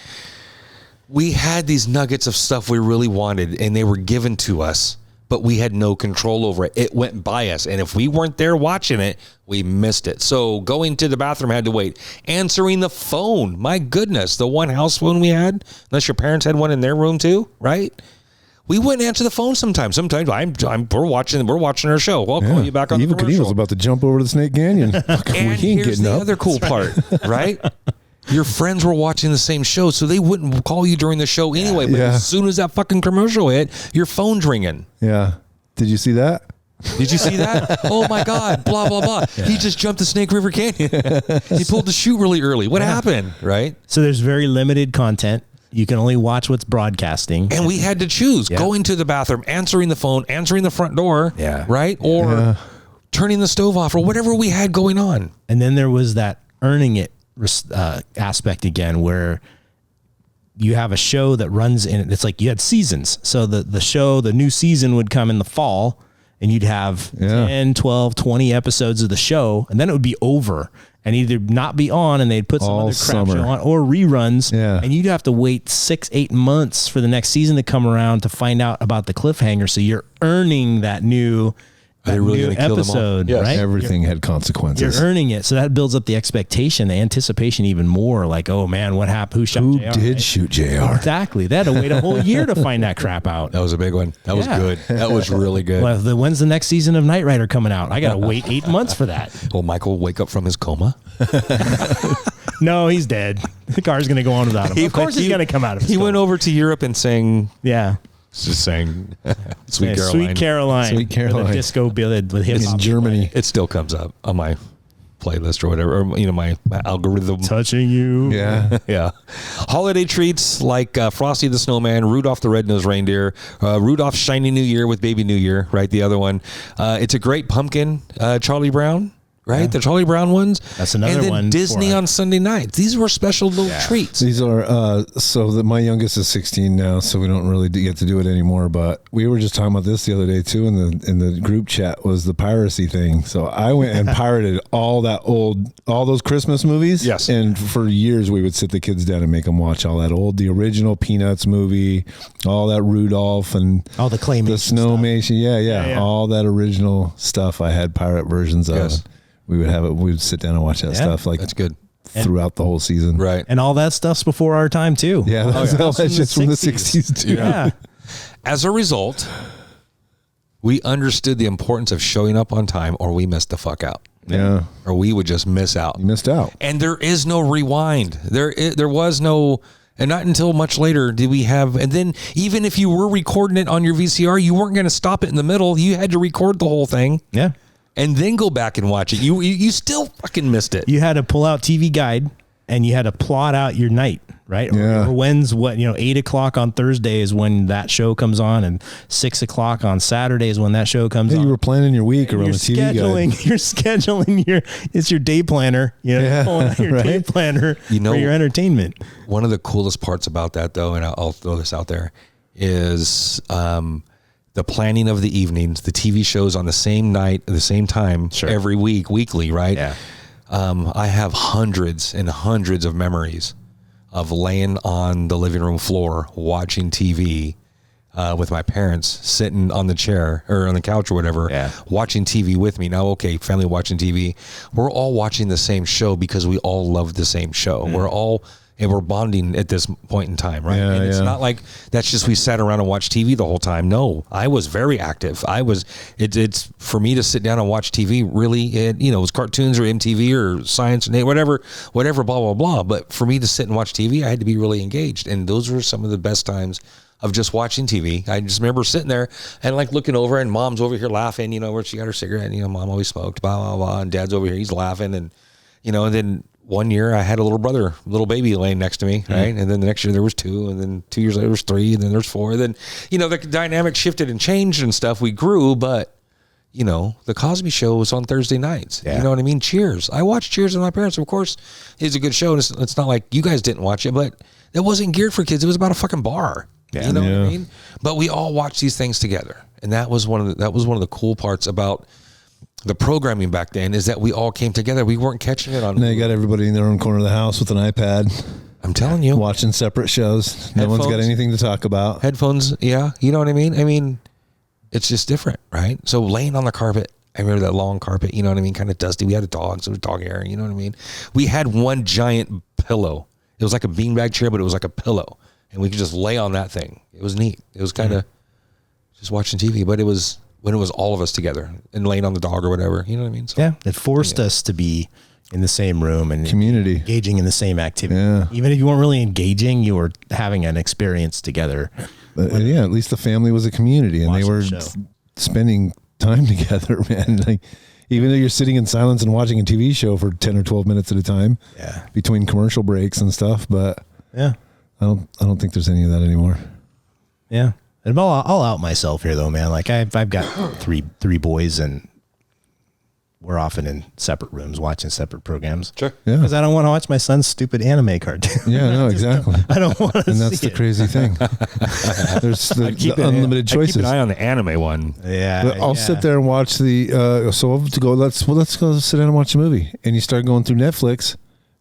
Speaker 1: We had these nuggets of stuff we really wanted, and they were given to us, but we had no control over it. It went by us, and if we weren't there watching it, we missed it. So going to the bathroom had to wait. Answering the phone, my goodness, the one house phone we had, unless your parents had one in their room too, right? We wouldn't answer the phone sometimes. Sometimes we're watching our show. Well, I'll call you back on the commercial.
Speaker 3: Even Kadeem was about to jump over the Snake Canyon.
Speaker 1: And here's the other cool part, right? Your friends were watching the same show, so they wouldn't call you during the show anyway. But as soon as that fucking commercial hit, your phone's ringing.
Speaker 3: Yeah. Did you see that?
Speaker 1: Did you see that? Oh my God, blah, blah, blah. Yeah. He just jumped the Snake River Canyon. He pulled the chute really early. What happened? Right?
Speaker 4: So there's very limited content. You can only watch what's broadcasting.
Speaker 1: And we had to choose going to the bathroom, answering the phone, answering the front door, right? Or turning the stove off, or whatever we had going on.
Speaker 4: And then there was that earning it aspect again, where you have a show that runs in, it's like you had seasons. So the new season would come in the fall, and you'd have 10, 12, 20 episodes of the show, and then it would be over and either not be on, and they'd put some other crap show on, or reruns. Yeah. And you'd have to wait 6-8 months for the next season to come around to find out about the cliffhanger. So you're earning that new episode, right?
Speaker 3: Everything had consequences.
Speaker 4: You're earning it, so that builds up the expectation, the anticipation even more. Like, oh man, what happened? Who
Speaker 3: did shoot JR?
Speaker 4: Exactly. They had to wait a whole year to find that crap out.
Speaker 1: That was a big one. That was good. That was really good.
Speaker 4: Well, when's the next season of Knight Rider coming out? I got to wait 8 months for that.
Speaker 1: Will Michael wake up from his coma?
Speaker 4: No, he's dead. The car's going to go on without him. Of course, he's going to come out of it.
Speaker 1: He went over to Europe and sang.
Speaker 4: Yeah.
Speaker 1: Just saying,
Speaker 4: Sweet Caroline, the disco billet with hip hop
Speaker 3: in Germany.
Speaker 1: It still comes up on my playlist or whatever, or my algorithm.
Speaker 4: Touching you,
Speaker 1: yeah. Holiday treats like Frosty the Snowman, Rudolph the Red-Nosed Reindeer, Rudolph's Shiny New Year with Baby New Year, right? The other one, It's a Great Pumpkin, Charlie Brown. Right, the Charlie Brown ones.
Speaker 4: That's another one.
Speaker 1: And then Disney on Sunday nights. These were special little treats.
Speaker 3: These are my youngest is 16 now, so we don't really get to do it anymore. But we were just talking about this the other day too in the group chat, was the piracy thing. So I went and pirated all those Christmas movies.
Speaker 1: Yes,
Speaker 3: and for years we would sit the kids down and make them watch all that the original Peanuts movie, all that Rudolph and
Speaker 4: all the claymation,
Speaker 3: the Snowmation. Yeah, all that original stuff. I had pirate versions of.
Speaker 1: Yes.
Speaker 3: We would sit down and watch that stuff. Like,
Speaker 1: that's good.
Speaker 3: Throughout the whole season.
Speaker 1: Right.
Speaker 4: And all that stuff's before our time too.
Speaker 3: Yeah. That's just from the 60s too.
Speaker 4: Yeah.
Speaker 1: As a result, we understood the importance of showing up on time, or we missed the fuck out.
Speaker 3: Yeah.
Speaker 1: Or we would just miss out.
Speaker 3: You missed out.
Speaker 1: And there is no rewind. There was no, and not until much later did we have, and then even if you were recording it on your VCR, you weren't going to stop it in the middle. You had to record the whole thing.
Speaker 4: Yeah.
Speaker 1: And then go back and watch it. You still fucking missed it.
Speaker 4: You had to pull out TV Guide, and you had to plot out your night, right?
Speaker 3: Yeah.
Speaker 4: Or when's 8 o'clock on Thursday is when that show comes on, and 6 o'clock on Saturday is when that show comes on.
Speaker 3: You were planning your week around the TV Guide.
Speaker 4: You're scheduling it's your day planner. Pulling out your day planner for your entertainment.
Speaker 1: One of the coolest parts about that, though, and I'll throw this out there, is the planning of the evenings, the TV shows on the same night, at the same time, every weekly, right?
Speaker 4: Yeah.
Speaker 1: I have hundreds and hundreds of memories of laying on the living room floor watching TV with my parents sitting on the chair or on the couch or whatever, watching TV with me. Now, family watching TV. We're all watching the same show because we all love the same show. We're bonding at this point in time, right?
Speaker 3: Yeah,
Speaker 1: and it's not like that's just we sat around and watched TV the whole time. No, I was very active. It's for me to sit down and watch TV. Really, it was cartoons or MTV or Science and whatever, blah blah blah. But for me to sit and watch TV, I had to be really engaged, and those were some of the best times of just watching TV. I just remember sitting there and like looking over, and mom's over here laughing, where she got her cigarette, and mom always smoked, blah blah blah, and dad's over here, he's laughing, and and then. One year I had a little baby laying next to me, right? And then the next year there was 2, and then 2 years later there was 3, and then there's 4. And then, the dynamic shifted and changed and stuff. We grew, but, the Cosby Show was on Thursday nights. Yeah. You know what I mean? Cheers. I watched Cheers with my parents. Of course, it's a good show. And it's not like you guys didn't watch it, but It wasn't geared for kids. It was about a fucking bar.
Speaker 4: Yeah.
Speaker 1: You know what I mean? But we all watched these things together. And that was one of the cool parts about the programming back then, is that we all came together. We weren't catching it on.
Speaker 3: Now you got everybody in their own corner of the house with an iPad.
Speaker 1: I'm telling you.
Speaker 3: Watching separate shows. No one's got anything to talk about.
Speaker 1: Headphones, yeah. You know what I mean? I mean, it's just different, right? So laying on the carpet, I remember that long carpet, you know what I mean? Kind of dusty. We had a dog, so it was dog hair, you know what I mean? We had one giant pillow. It was like a beanbag chair, but it was like a pillow. And we could just lay on that thing. It was neat. It was kind of just watching TV, but it was when it was all of us together and laying on the dog or whatever, you know what I mean? So,
Speaker 4: yeah, it forced us to be in the same room and
Speaker 3: community,
Speaker 4: engaging in the same activity.
Speaker 3: Yeah.
Speaker 4: Even if you weren't really engaging, you were having an experience together.
Speaker 3: But yeah, at least the family was a community and they were spending time together, man. Like, even though you're sitting in silence and watching a TV show for 10 or 12 minutes at a time, between commercial breaks and stuff, but
Speaker 4: yeah,
Speaker 3: I don't think there's any of that anymore.
Speaker 4: Yeah. And I'll out myself here though, man. Like I've got three boys and we're often in separate rooms watching separate programs.
Speaker 1: Sure.
Speaker 3: Yeah.
Speaker 4: Because I don't want to watch my son's stupid anime cartoon.
Speaker 3: Yeah, no, exactly.
Speaker 4: I don't want to see
Speaker 3: And that's the crazy thing. There's the unlimited choices.
Speaker 1: Keep an eye on the anime one.
Speaker 4: Yeah.
Speaker 3: But I'll sit there and watch the let's go sit down and watch a movie. And you start going through Netflix.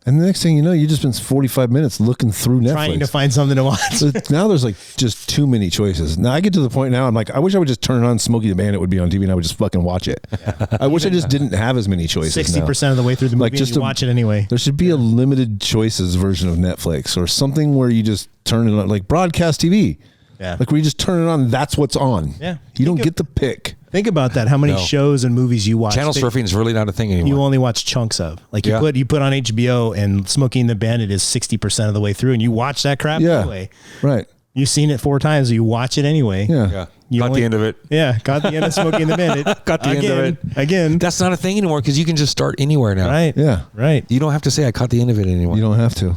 Speaker 3: And the next thing you know, you just spent 45 minutes looking through Netflix.
Speaker 4: Trying to find something to watch.
Speaker 3: So now there's like just too many choices. Now I get to the point now, I'm like, I wish I would just turn on Smokey the Bandit would be on TV and I would just fucking watch it. Yeah. I wish I just didn't have as many choices
Speaker 4: 60% of the way through the movie, like, you watch it anyway.
Speaker 3: There should be a limited choices version of Netflix or something where you just turn it on, like broadcast TV.
Speaker 4: Yeah.
Speaker 3: Like where you just turn it on, that's what's on.
Speaker 4: Yeah.
Speaker 3: You don't get to pick.
Speaker 4: Think about that. How many shows and movies you watch?
Speaker 1: Channel surfing is really not a thing anymore.
Speaker 4: You only watch chunks of. Like you put on HBO and Smoking the Bandit is 60% of the way through and you watch that crap anyway.
Speaker 3: Right.
Speaker 4: You've seen it 4 times, so you watch it anyway.
Speaker 3: Yeah.
Speaker 1: Got the end of it.
Speaker 4: Yeah. Got the end of Smoking the Bandit.
Speaker 1: Got the end of it.
Speaker 4: Again.
Speaker 1: That's not a thing anymore because you can just start anywhere now.
Speaker 4: Right.
Speaker 3: Yeah.
Speaker 4: Right.
Speaker 1: You don't have to say I caught the end of it anymore.
Speaker 3: You don't have to.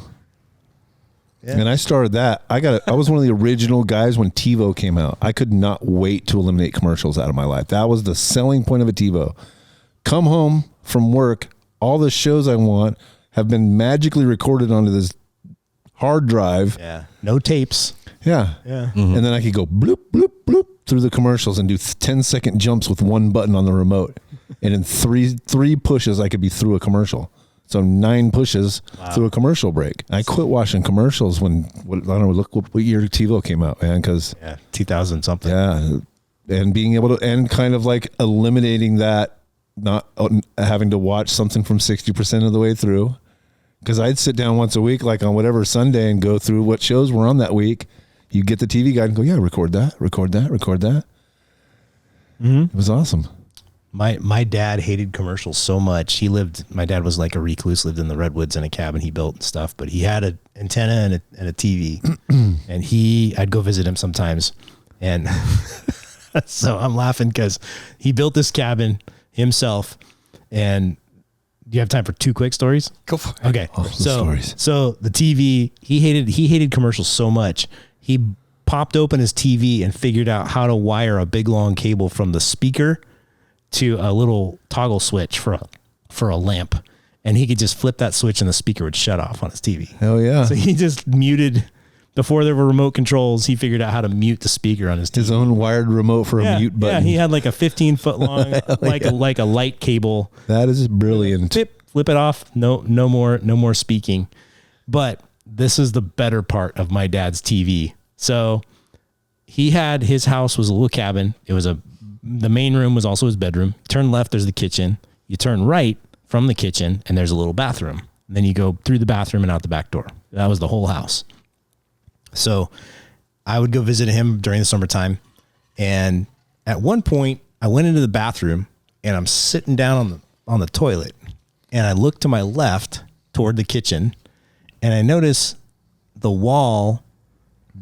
Speaker 3: Yeah. And I started that. I was one of the original guys when TiVo came out. I could not wait to eliminate commercials out of my life. That was the selling point of a TiVo. Come home from work, all the shows I want have been magically recorded onto this hard drive.
Speaker 4: Yeah. No tapes.
Speaker 3: Yeah.
Speaker 4: Yeah.
Speaker 3: Mm-hmm. And then I could go bloop, bloop, bloop through the commercials and do 10-second jumps with one button on the remote. And in three pushes, I could be through a commercial. So 9 pushes through a commercial break. I quit watching commercials when, I don't know, look what year TiVo came out, man, because
Speaker 4: 2000 something.
Speaker 3: Yeah. And being able to, and kind of like eliminating that, not having to watch something from 60% of the way through. Because I'd sit down once a week, like on whatever Sunday, and go through what shows were on that week. You get the TV guide and go, yeah, record that. Mm-hmm. It was awesome.
Speaker 4: My dad hated commercials so much. My dad was like a recluse, lived in the redwoods in a cabin he built and stuff, but he had an antenna and a TV and I'd go visit him sometimes. And so I'm laughing because he built this cabin himself. And do you have time for 2 quick stories?
Speaker 1: Go for it.
Speaker 4: Okay. So the TV, he hated commercials so much. He popped open his TV and figured out how to wire a big long cable from the speaker to a little toggle switch for a lamp, and he could just flip that switch and the speaker would shut off on his TV.
Speaker 3: Hell yeah.
Speaker 4: So he just muted, before there were remote controls, he figured out how to mute the speaker on his TV.
Speaker 3: His own wired remote for a mute button.
Speaker 4: Yeah, he had like a 15-foot long, like a light cable.
Speaker 3: That is brilliant.
Speaker 4: Flip it off. No more speaking. But this is the better part of my dad's TV. So his house was a little cabin. The main room was also his bedroom. Turn left, there's the kitchen. You turn right from the kitchen, and there's a little bathroom. And then you go through the bathroom and out the back door. That was the whole house. So I would go visit him during the summertime. And at one point, I went into the bathroom, and I'm sitting down on the toilet. And I look to my left toward the kitchen, and I notice the wall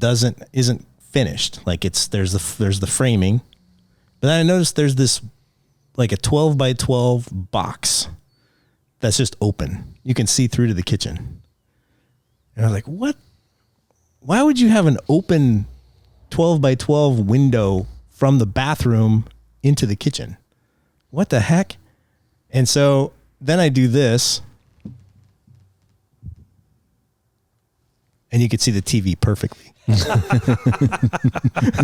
Speaker 4: isn't finished. Like there's the framing. But then I noticed there's this like a 12 by 12 box that's just open. You can see through to the kitchen. And I was like, what? Why would you have an open 12 by 12 window from the bathroom into the kitchen? What the heck? And so then I do this. and you could see the TV perfectly.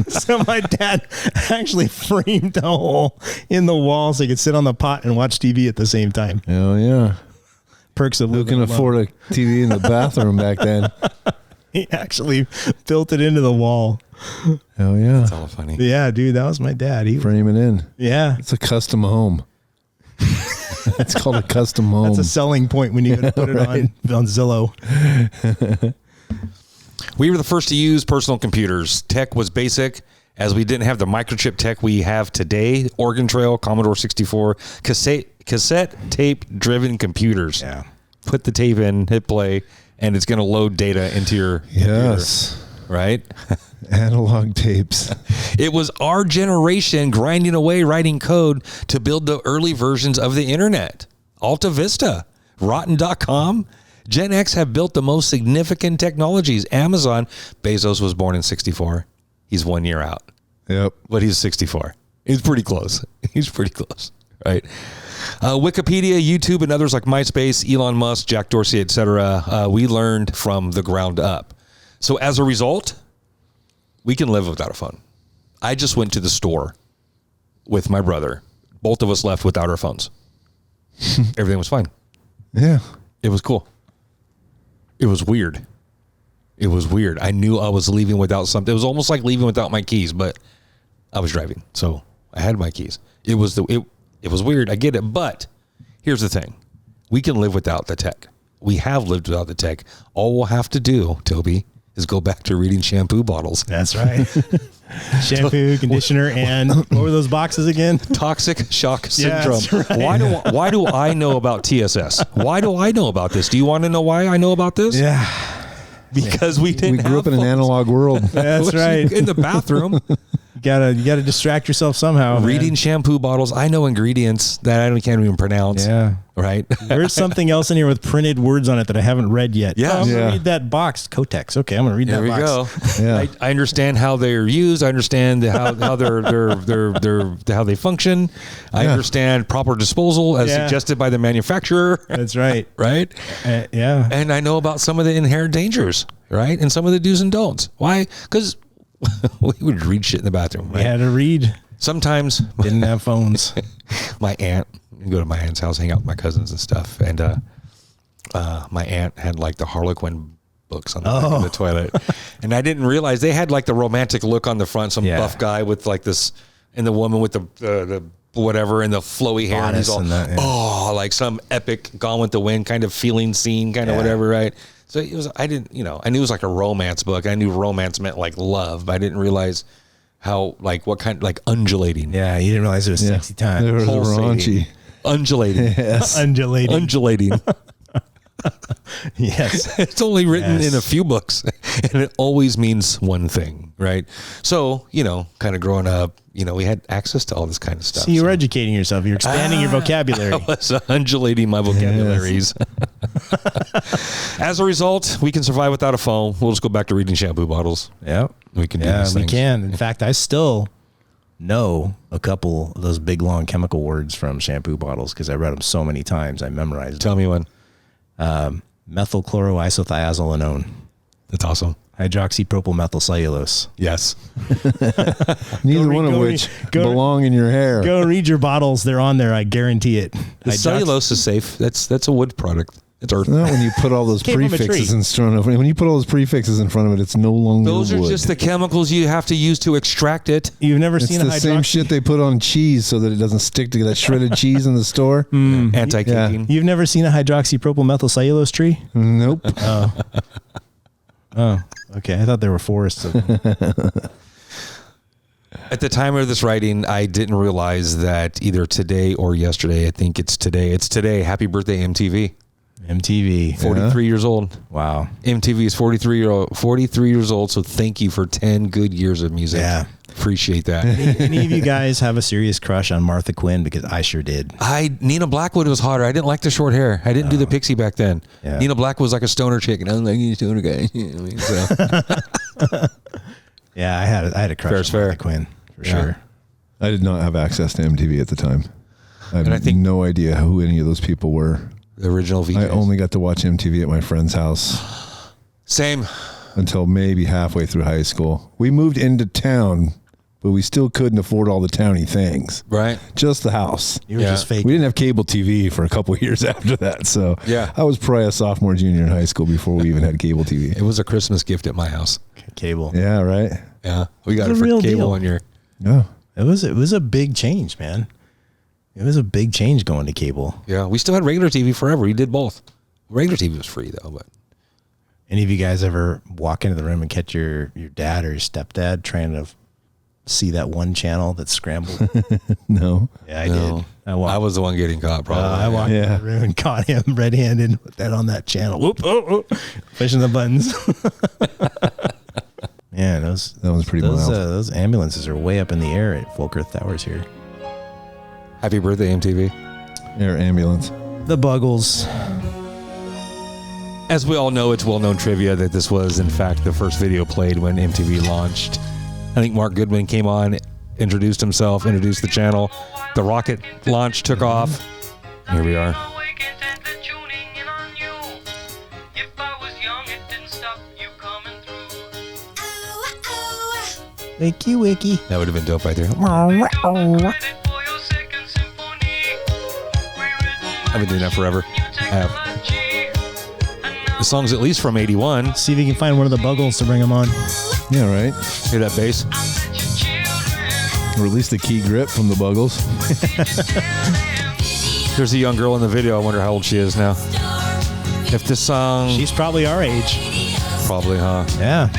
Speaker 4: So my dad actually framed a hole in the wall so he could sit on the pot and watch TV at the same time.
Speaker 3: Oh, yeah.
Speaker 4: Perks of
Speaker 3: Who
Speaker 4: living
Speaker 3: can
Speaker 4: alone.
Speaker 3: afford a TV in the bathroom back then?
Speaker 4: He actually built it into the wall.
Speaker 3: Oh, yeah.
Speaker 1: That's all funny.
Speaker 4: Yeah, dude, that was my dad.
Speaker 3: Frame it in.
Speaker 4: Yeah.
Speaker 3: It's a custom home. It's called a custom home.
Speaker 4: That's a selling point when you put it on Zillow.
Speaker 1: We were the first to use personal computers. Tech was basic, as we didn't have the microchip tech we have today. Oregon Trail, Commodore 64, cassette tape-driven computers.
Speaker 4: Yeah.
Speaker 1: Put the tape in, hit play, and it's going to load data into your computer, right?
Speaker 3: Analog tapes.
Speaker 1: It was our generation grinding away, writing code to build the early versions of the internet. Alta Vista, Rotten.com. Gen X have built the most significant technologies. Amazon, Bezos was born in 64. He's 1 year out.
Speaker 3: Yep.
Speaker 1: But he's 64. He's pretty close. He's pretty close, right? Wikipedia, YouTube, and others like MySpace, Elon Musk, Jack Dorsey, etc. We learned from the ground up. So as a result, we can live without a phone. I just went to the store with my brother. Both of us left without our phones. Everything was fine.
Speaker 3: Yeah.
Speaker 1: It was cool. It was weird. It was weird. I knew I was leaving without something. It was almost like leaving without my keys, but I was driving, so I had my keys. It was weird. I get it, but here's the thing: we can live without the tech. We have lived without the tech. All we'll have to do, Toby, is go back to reading shampoo bottles.
Speaker 4: That's right. Shampoo, conditioner, and what were those boxes again?
Speaker 1: Toxic shock
Speaker 4: Yeah,
Speaker 1: syndrome.
Speaker 4: that's right.
Speaker 1: Why do I know about TSS? Why do I know about this? Do you want to know why I know about this?
Speaker 4: Yeah.
Speaker 1: Because we didn't.
Speaker 3: We grew up in an analog world.
Speaker 4: That's right.
Speaker 1: In the bathroom.
Speaker 4: You gotta distract yourself somehow.
Speaker 1: Reading
Speaker 4: man.
Speaker 1: shampoo bottles. I know ingredients that I can't even pronounce.
Speaker 4: Yeah.
Speaker 1: Right.
Speaker 4: There's something else in here with printed words on it that I haven't read yet.
Speaker 1: Yeah.
Speaker 4: Oh, I'm
Speaker 3: Yeah.
Speaker 4: gonna read that box. Kotex. Okay, I'm gonna read
Speaker 1: There we
Speaker 4: that box.
Speaker 1: go.
Speaker 3: Yeah.
Speaker 1: I understand how they're used. I understand how they're how they function. I
Speaker 3: Yeah.
Speaker 1: understand proper disposal as
Speaker 4: Yeah.
Speaker 1: suggested by the manufacturer.
Speaker 4: That's right.
Speaker 1: Right.
Speaker 4: Yeah.
Speaker 1: And I know about some of the inherent dangers. Right. And some of the do's and don'ts. Why? Because we would read shit in the bathroom.
Speaker 4: We
Speaker 1: Right?
Speaker 4: had to read.
Speaker 1: Sometimes
Speaker 4: Didn't have phones.
Speaker 1: my aunt, you go to my aunt's house, hang out with my cousins and stuff, and my aunt had like the Harlequin books on the back of the toilet, and I didn't realize they had like the romantic look on the front, some buff guy with like this, and the woman with the whatever and the flowy hair, and he's all like some epic Gone with the Wind kind of feeling scene, kind of whatever, right? So it was, I didn't, I knew it was like a romance book. I knew romance meant like love, but I didn't realize how, like, what kind, like undulating.
Speaker 4: Yeah, you didn't realize it was sexy time.
Speaker 3: It was raunchy.
Speaker 1: Undulating.
Speaker 3: Yes.
Speaker 1: Undulating.
Speaker 4: Yes.
Speaker 1: It's only written in a few books, and it always means one thing, right? So, kind of growing up, we had access to all this kind of stuff.
Speaker 4: So you were educating yourself. You're expanding your vocabulary.
Speaker 1: I was undulating my vocabularies. As a result, we can survive without a phone. We'll just go back to reading shampoo bottles.
Speaker 4: Yeah.
Speaker 1: We can do
Speaker 4: Yeah,
Speaker 1: these
Speaker 4: we
Speaker 1: things.
Speaker 4: can. In fact, I still know a couple of those big, long chemical words from shampoo bottles because I read them so many times. I memorized
Speaker 1: Tell me one.
Speaker 4: methylchloroisothiazolinone.
Speaker 1: That's awesome.
Speaker 4: Hydroxypropylmethylcellulose.
Speaker 1: Yes.
Speaker 3: Neither one of which belong in your hair.
Speaker 4: Go read your bottles. They're on there. I guarantee it.
Speaker 1: The cellulose is safe. That's a wood product. It's earth.
Speaker 3: Not when you put all those
Speaker 4: Came from a
Speaker 3: prefixes
Speaker 4: tree.
Speaker 3: in front of it. When you put all those prefixes in front of it, it's no longer
Speaker 1: Those are
Speaker 3: wood.
Speaker 1: just the chemicals you have to use to extract it.
Speaker 4: You've never
Speaker 3: It's
Speaker 4: seen a
Speaker 3: the same shit they put on cheese so that it doesn't stick to that shredded cheese in the store.
Speaker 1: Anti-caking.
Speaker 4: You've never seen a hydroxypropylmethylcellulose tree?
Speaker 3: Nope.
Speaker 4: Oh, okay. I thought there were forests of them.
Speaker 1: At the time of this writing, I didn't realize that either today or yesterday, I think it's today. It's today. Happy birthday, MTV.
Speaker 4: MTV.
Speaker 1: 43 years old.
Speaker 4: Wow.
Speaker 1: MTV is 43 years old, so thank you for 10 good years of music.
Speaker 4: Yeah.
Speaker 1: Appreciate that.
Speaker 4: Any of you guys have a serious crush on Martha Quinn? Because I sure did.
Speaker 1: Nina Blackwood was hotter. I didn't like the short hair. I didn't do the pixie back then.
Speaker 4: Yeah.
Speaker 1: Nina Black was like a stoner chick, and I was like, you stoner guy. So.
Speaker 4: Yeah, I had a crush on Martha Quinn for sure.
Speaker 3: I did not have access to MTV at the time. I
Speaker 1: And I
Speaker 3: had
Speaker 1: think-
Speaker 3: no idea who any of those people were.
Speaker 1: The original VJs.
Speaker 3: I only got to watch MTV at my friend's house.
Speaker 1: Same.
Speaker 3: until maybe halfway through high school. We moved into town, but we still couldn't afford all the towny things.
Speaker 1: Right.
Speaker 3: Just the house.
Speaker 4: You were just fake.
Speaker 3: We didn't have cable TV for a couple of years after that. So
Speaker 1: yeah,
Speaker 3: I was probably a sophomore, junior in high school before we even had cable TV.
Speaker 1: It was a Christmas gift at my house.
Speaker 4: Cable.
Speaker 3: Yeah, right.
Speaker 1: Yeah. We got it for cable one year.
Speaker 3: Yeah.
Speaker 4: It was a big change, man. It was a big change going to cable.
Speaker 1: Yeah. We still had regular TV forever. We did both. Regular TV was free though, but.
Speaker 4: Any of you guys ever walk into the room and catch your dad or your stepdad trying to see that one channel that's scrambled?
Speaker 3: No.
Speaker 4: Yeah, I did.
Speaker 1: I was the one getting caught, probably.
Speaker 4: I walked in the room and caught him red-handed with that on that channel. Whoop, pushing the buttons. Yeah, that was
Speaker 3: pretty wild.
Speaker 4: Those ambulances are way up in the air at Folkerth Towers here.
Speaker 1: Happy birthday, MTV.
Speaker 3: Air ambulance.
Speaker 4: The Buggles.
Speaker 1: As we all know, it's well-known trivia that this was, in fact, the first video played when MTV launched. I think Mark Goodwin came on, introduced himself, introduced the channel. The rocket launch took off. Here we are.
Speaker 4: Wiki, wiki.
Speaker 1: That would have been dope right there. I've been doing that forever. I have. The song's at least from 81.
Speaker 4: See if you can find one of the Buggles to bring them on.
Speaker 3: Yeah, right.
Speaker 1: Hear that bass?
Speaker 3: Or at least the key grip from the Buggles.
Speaker 1: There's a young girl in the video. I wonder how old she is now. If this song...
Speaker 4: She's probably our age.
Speaker 1: Probably, huh?
Speaker 4: Yeah.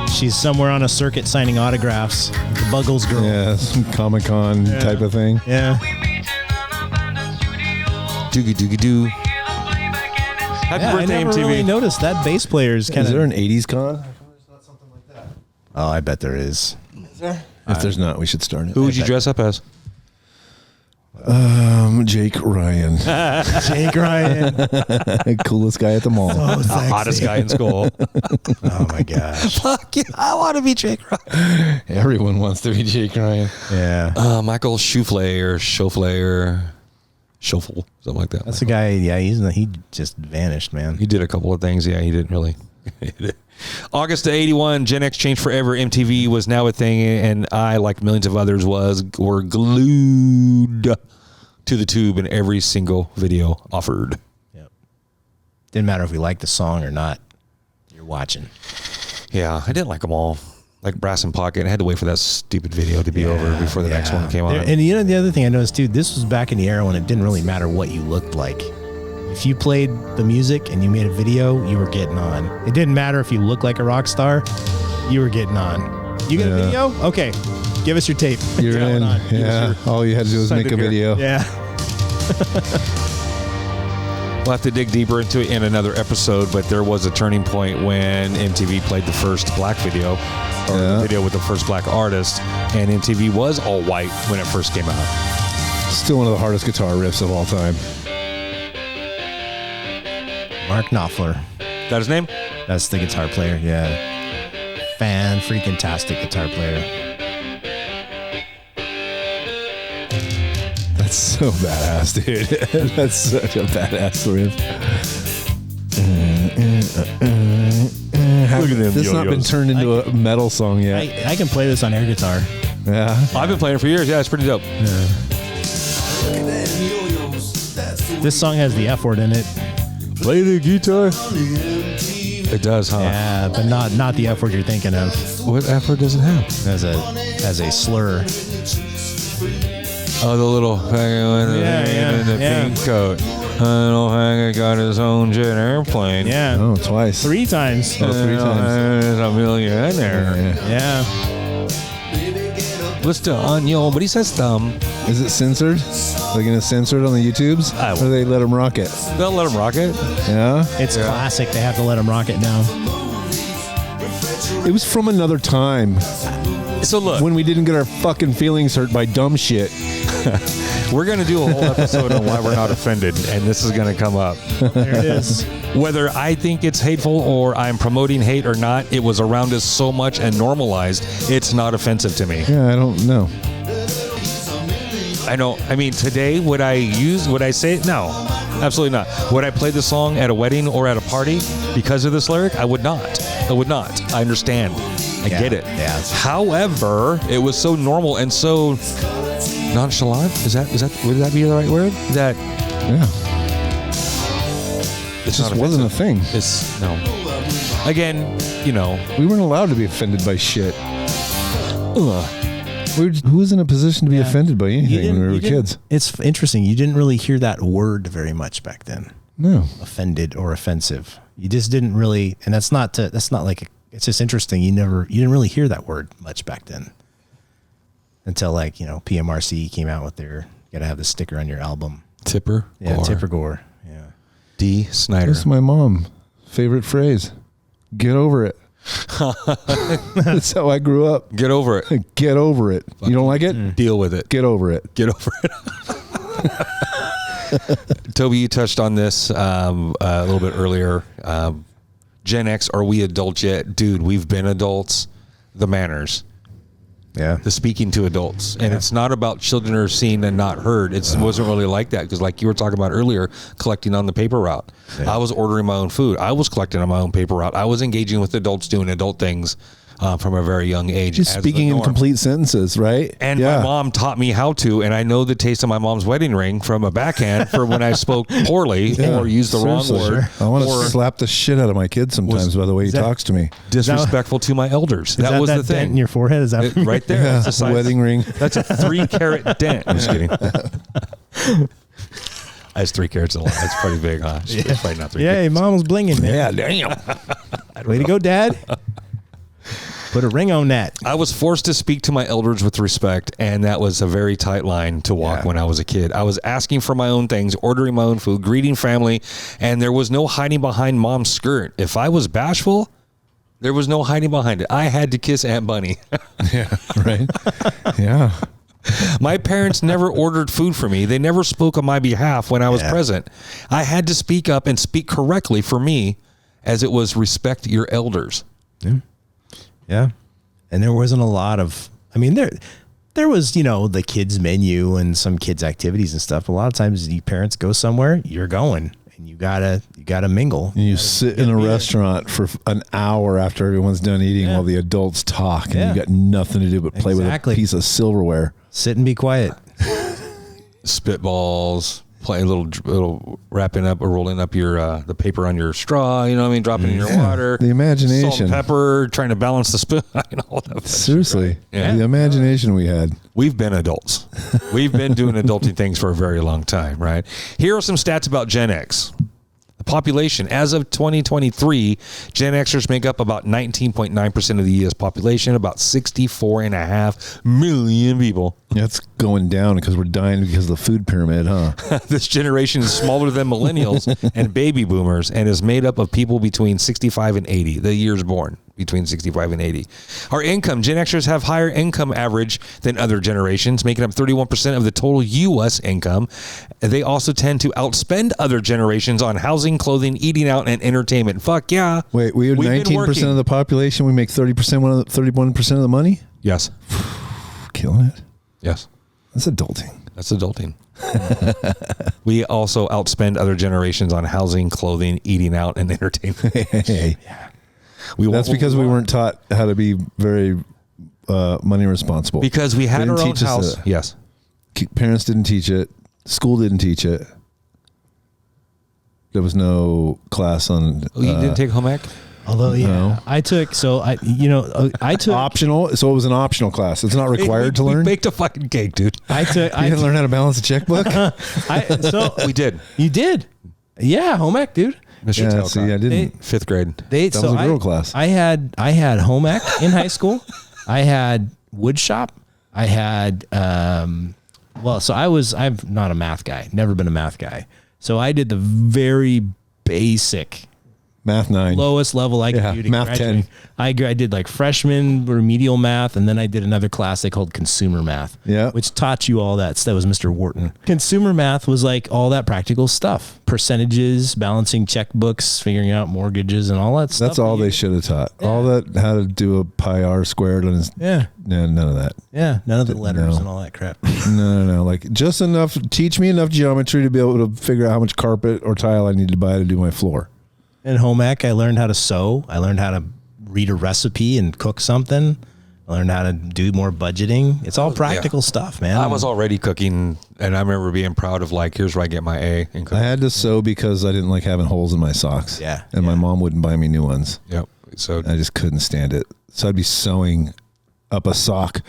Speaker 4: She's somewhere on a circuit signing autographs. The Buggles girl.
Speaker 3: Yeah, some Comic-Con type of thing.
Speaker 4: Yeah.
Speaker 1: Doogie doogie doo. Happy birthday,
Speaker 4: I never
Speaker 1: MTV.
Speaker 4: really noticed that bass player is kind of...
Speaker 3: Is there an 80s con?
Speaker 4: Oh, I bet there is.
Speaker 3: If there's not, we should start it.
Speaker 1: Who would you dress up as?
Speaker 3: Jake Ryan.
Speaker 4: Jake Ryan.
Speaker 3: Coolest guy at the mall.
Speaker 4: Oh,
Speaker 1: the hottest guy in school.
Speaker 4: Oh, my gosh.
Speaker 1: Fuck yeah, I want to be Jake Ryan.
Speaker 3: Everyone wants to be Jake Ryan.
Speaker 4: Yeah.
Speaker 1: Michael Schauffele or Schoeffel, something like that.
Speaker 4: That's a guy, yeah, he just vanished, man.
Speaker 1: He did a couple of things. Yeah, he didn't really. August of 81, Gen X changed forever. MTV was now a thing, and I, like millions of others, were glued to the tube in every single video offered.
Speaker 4: Yep. Didn't matter if we liked the song or not. You're watching.
Speaker 1: Yeah, I didn't like them all. Like Brass and Pocket, I had to wait for that stupid video to be over before the next one came on.
Speaker 4: And you know, the other thing I noticed too, this was back in the era when it didn't really matter what you looked like. If you played the music and you made a video, you were getting on. It didn't matter if you looked like a rock star, you were getting on. You got a video? Okay, give us your tape.
Speaker 3: You're in. Yeah, all you had to do was make a video.
Speaker 4: Yeah.
Speaker 1: We'll have to dig deeper into it in another episode, but there was a turning point when MTV played the first black video, or the video with the first black artist, and MTV was all white when it first came out.
Speaker 3: Still one of the hardest guitar riffs of all time.
Speaker 4: Mark Knopfler.
Speaker 1: That his name?
Speaker 4: That's the guitar player, yeah. Fan-freaking-tastic guitar player.
Speaker 3: That's so badass, dude. That's such a badass riff.
Speaker 1: Look at them.
Speaker 3: This has not been turned into a metal song yet.
Speaker 4: I can play this on air guitar.
Speaker 3: Yeah.
Speaker 1: I've been playing it for years. Yeah, it's pretty dope.
Speaker 4: Yeah. This song has the F word in it.
Speaker 1: Play the guitar. It does, huh?
Speaker 4: Yeah, but not the F word you're thinking of.
Speaker 1: What F word does it have?
Speaker 4: As a slur.
Speaker 1: Oh, the little in the pink coat. Little hanger got his own jet airplane.
Speaker 4: Yeah.
Speaker 3: Oh, twice.
Speaker 4: 3 times.
Speaker 3: Oh, 3 times.
Speaker 1: There's a millionaire.
Speaker 4: Yeah.
Speaker 1: What's the onion? But he says thumb.
Speaker 3: Is it censored? Are they going to censor it on the YouTubes? Or do they let them rock it?
Speaker 1: They'll let him rock it.
Speaker 3: Yeah?
Speaker 4: It's classic. They have to let him rock it now.
Speaker 3: It was from another time.
Speaker 1: So look.
Speaker 3: When we didn't get our fucking feelings hurt by dumb shit.
Speaker 1: We're going to do a whole episode on why we're not offended, and this is going to come up.
Speaker 4: There it is.
Speaker 1: Whether I think it's hateful or I'm promoting hate or not, it was around us so much and normalized, it's not offensive to me.
Speaker 3: Yeah, I don't know.
Speaker 1: I know. I mean, today, would I say it? No. Absolutely not. Would I play the song at a wedding or at a party because of this lyric? I would not. I would not. I understand. I get it.
Speaker 4: Yeah.
Speaker 1: However, it was so normal and so nonchalant. Is that would that be the right word? That
Speaker 3: It just wasn't a thing.
Speaker 1: It's no. Again,
Speaker 3: we weren't allowed to be offended by shit. Who was in a position to be offended by anything when we were kids?
Speaker 4: It's interesting. You didn't really hear that word very much back then.
Speaker 3: No.
Speaker 4: Offended or offensive. You just didn't really, and it's just interesting. You didn't really hear that word much back then. Until PMRC came out with their, you got to have the sticker on your album.
Speaker 1: Tipper?
Speaker 4: Yeah,
Speaker 1: Gore.
Speaker 4: Tipper Gore. Yeah.
Speaker 1: D. Snyder.
Speaker 3: That's my mom. Favorite phrase. Get over it. That's how I grew up.
Speaker 1: Get over it.
Speaker 3: Get over it. You don't like it?
Speaker 1: Deal with it.
Speaker 3: Get over it.
Speaker 1: Get over it. Toby, you touched on this a little bit earlier. Gen X, are we adults yet? Dude, we've been adults. The manners.
Speaker 4: Yeah.
Speaker 1: The speaking to adults. And it's not about children are seen and not heard. It wasn't really like that because like you were talking about earlier, collecting on the paper route. Yeah. I was ordering my own food. I was collecting on my own paper route. I was engaging with adults doing adult things from a very young age.
Speaker 3: Just speaking in complete sentences, right?
Speaker 1: And my mom taught me how to, and I know the taste of my mom's wedding ring from a backhand for when I spoke poorly or used the wrong word.
Speaker 3: I want to slap the shit out of my kid sometimes by the way he talks to me.
Speaker 1: Disrespectful to my elders. That was the thing.
Speaker 4: Dent in your forehead? Is that
Speaker 1: right there?
Speaker 3: Yeah,
Speaker 1: that's a
Speaker 3: wedding ring.
Speaker 1: That's a 3-carat dent. I'm just kidding. That's 3 carats a lot. That's pretty big, huh? It's probably not 3 carats.
Speaker 4: Yeah, mom was blinging, man.
Speaker 3: Yeah, damn.
Speaker 4: Way to go, Dad. Put a ring on that.
Speaker 1: I was forced to speak to my elders with respect, and that was a very tight line to walk when I was a kid. I was asking for my own things, ordering my own food, greeting family, and there was no hiding behind mom's skirt. If I was bashful, there was no hiding behind it. I had to kiss Aunt Bunny.
Speaker 3: Yeah, right? Yeah.
Speaker 1: My parents never ordered food for me. They never spoke on my behalf when I was present. I had to speak up and speak correctly for me, as it was respect your elders.
Speaker 4: Yeah. Yeah. And there wasn't a lot of, there was, the kids menu and some kids activities and stuff. A lot of times the parents go somewhere, you're going and you gotta mingle.
Speaker 3: And you sit in a restaurant for an hour after everyone's done eating while the adults talk and you got nothing to do but play with a piece of silverware.
Speaker 4: Sit and be quiet.
Speaker 1: Spitballs, play a little wrapping up or rolling up your the paper on your straw, dropping in your water.
Speaker 3: The imagination.
Speaker 1: Salt and pepper, trying to balance the spoon. All that
Speaker 3: Seriously.
Speaker 1: Shit, right?
Speaker 3: The imagination we had.
Speaker 1: We've been adults. We've been doing adulting things for a very long time, right? Here are some stats about Gen X. The population, as of 2023, Gen Xers make up about 19.9% of the U.S. population, about 64.5 million people.
Speaker 3: That's going down because we're dying because of the food pyramid, huh?
Speaker 1: This generation is smaller than millennials and baby boomers and is made up of people between 65 and 80, the years born between 65 and 80. Our income, Gen Xers have higher income average than other generations, making up 31% of the total U.S. income. They also tend to outspend other generations on housing, clothing, eating out, and entertainment. Fuck yeah.
Speaker 3: Wait, we have 19% of the population. We make 31% of the money?
Speaker 1: Yes.
Speaker 3: Killing it.
Speaker 1: Yes.
Speaker 3: That's adulting.
Speaker 1: That's adulting. We also outspend other generations on housing, clothing, eating out, and entertainment.
Speaker 3: Hey. That's because we weren't taught how to be very money responsible.
Speaker 1: Because we had our own house. Yes.
Speaker 3: Parents didn't teach it. School didn't teach it. There was no class on.
Speaker 1: You didn't take home ec?
Speaker 4: Although, I took
Speaker 3: optional. So it was an optional class. It's not required to learn.
Speaker 1: We baked a fucking cake, dude.
Speaker 3: You didn't learn how to balance a checkbock?
Speaker 1: We did.
Speaker 4: You did? Yeah, home ec, dude.
Speaker 1: Mr.
Speaker 3: Yeah, see, I didn't.
Speaker 1: 5th grade.
Speaker 3: That was a girl class.
Speaker 4: I had home ec in high school. I had wood shop. I had I'm not a math guy. Never been a math guy. So I did the very basic
Speaker 3: Math 9.
Speaker 4: Lowest level I could do to
Speaker 3: math
Speaker 4: graduate.
Speaker 3: 10.
Speaker 4: I did like freshman remedial math, and then I did another class they called consumer math, which taught you all that. That was Mr. Wharton. Consumer math was like all that practical stuff, percentages, balancing checkbooks, figuring out mortgages, and all that stuff.
Speaker 3: That's all they should have taught. Yeah. All that, how to do a pi r squared on his.
Speaker 4: Yeah.
Speaker 3: No, none of that.
Speaker 4: Yeah, none of the letters and all that crap.
Speaker 3: No. Like just enough. Teach me enough geometry to be able to figure out how much carpet or tile I need to buy to do my floor.
Speaker 4: In home ec, I learned how to sew. I learned how to read a recipe and cook something. I learned how to do more budgeting. It's all practical stuff, man.
Speaker 1: I was already cooking, and I remember being proud of like, here's where I get my A in cooking.
Speaker 3: I had to sew because I didn't like having holes in my socks.
Speaker 4: Yeah.
Speaker 3: And my mom wouldn't buy me new ones.
Speaker 1: Yep. So
Speaker 3: I just couldn't stand it. So I'd be sewing up a sock,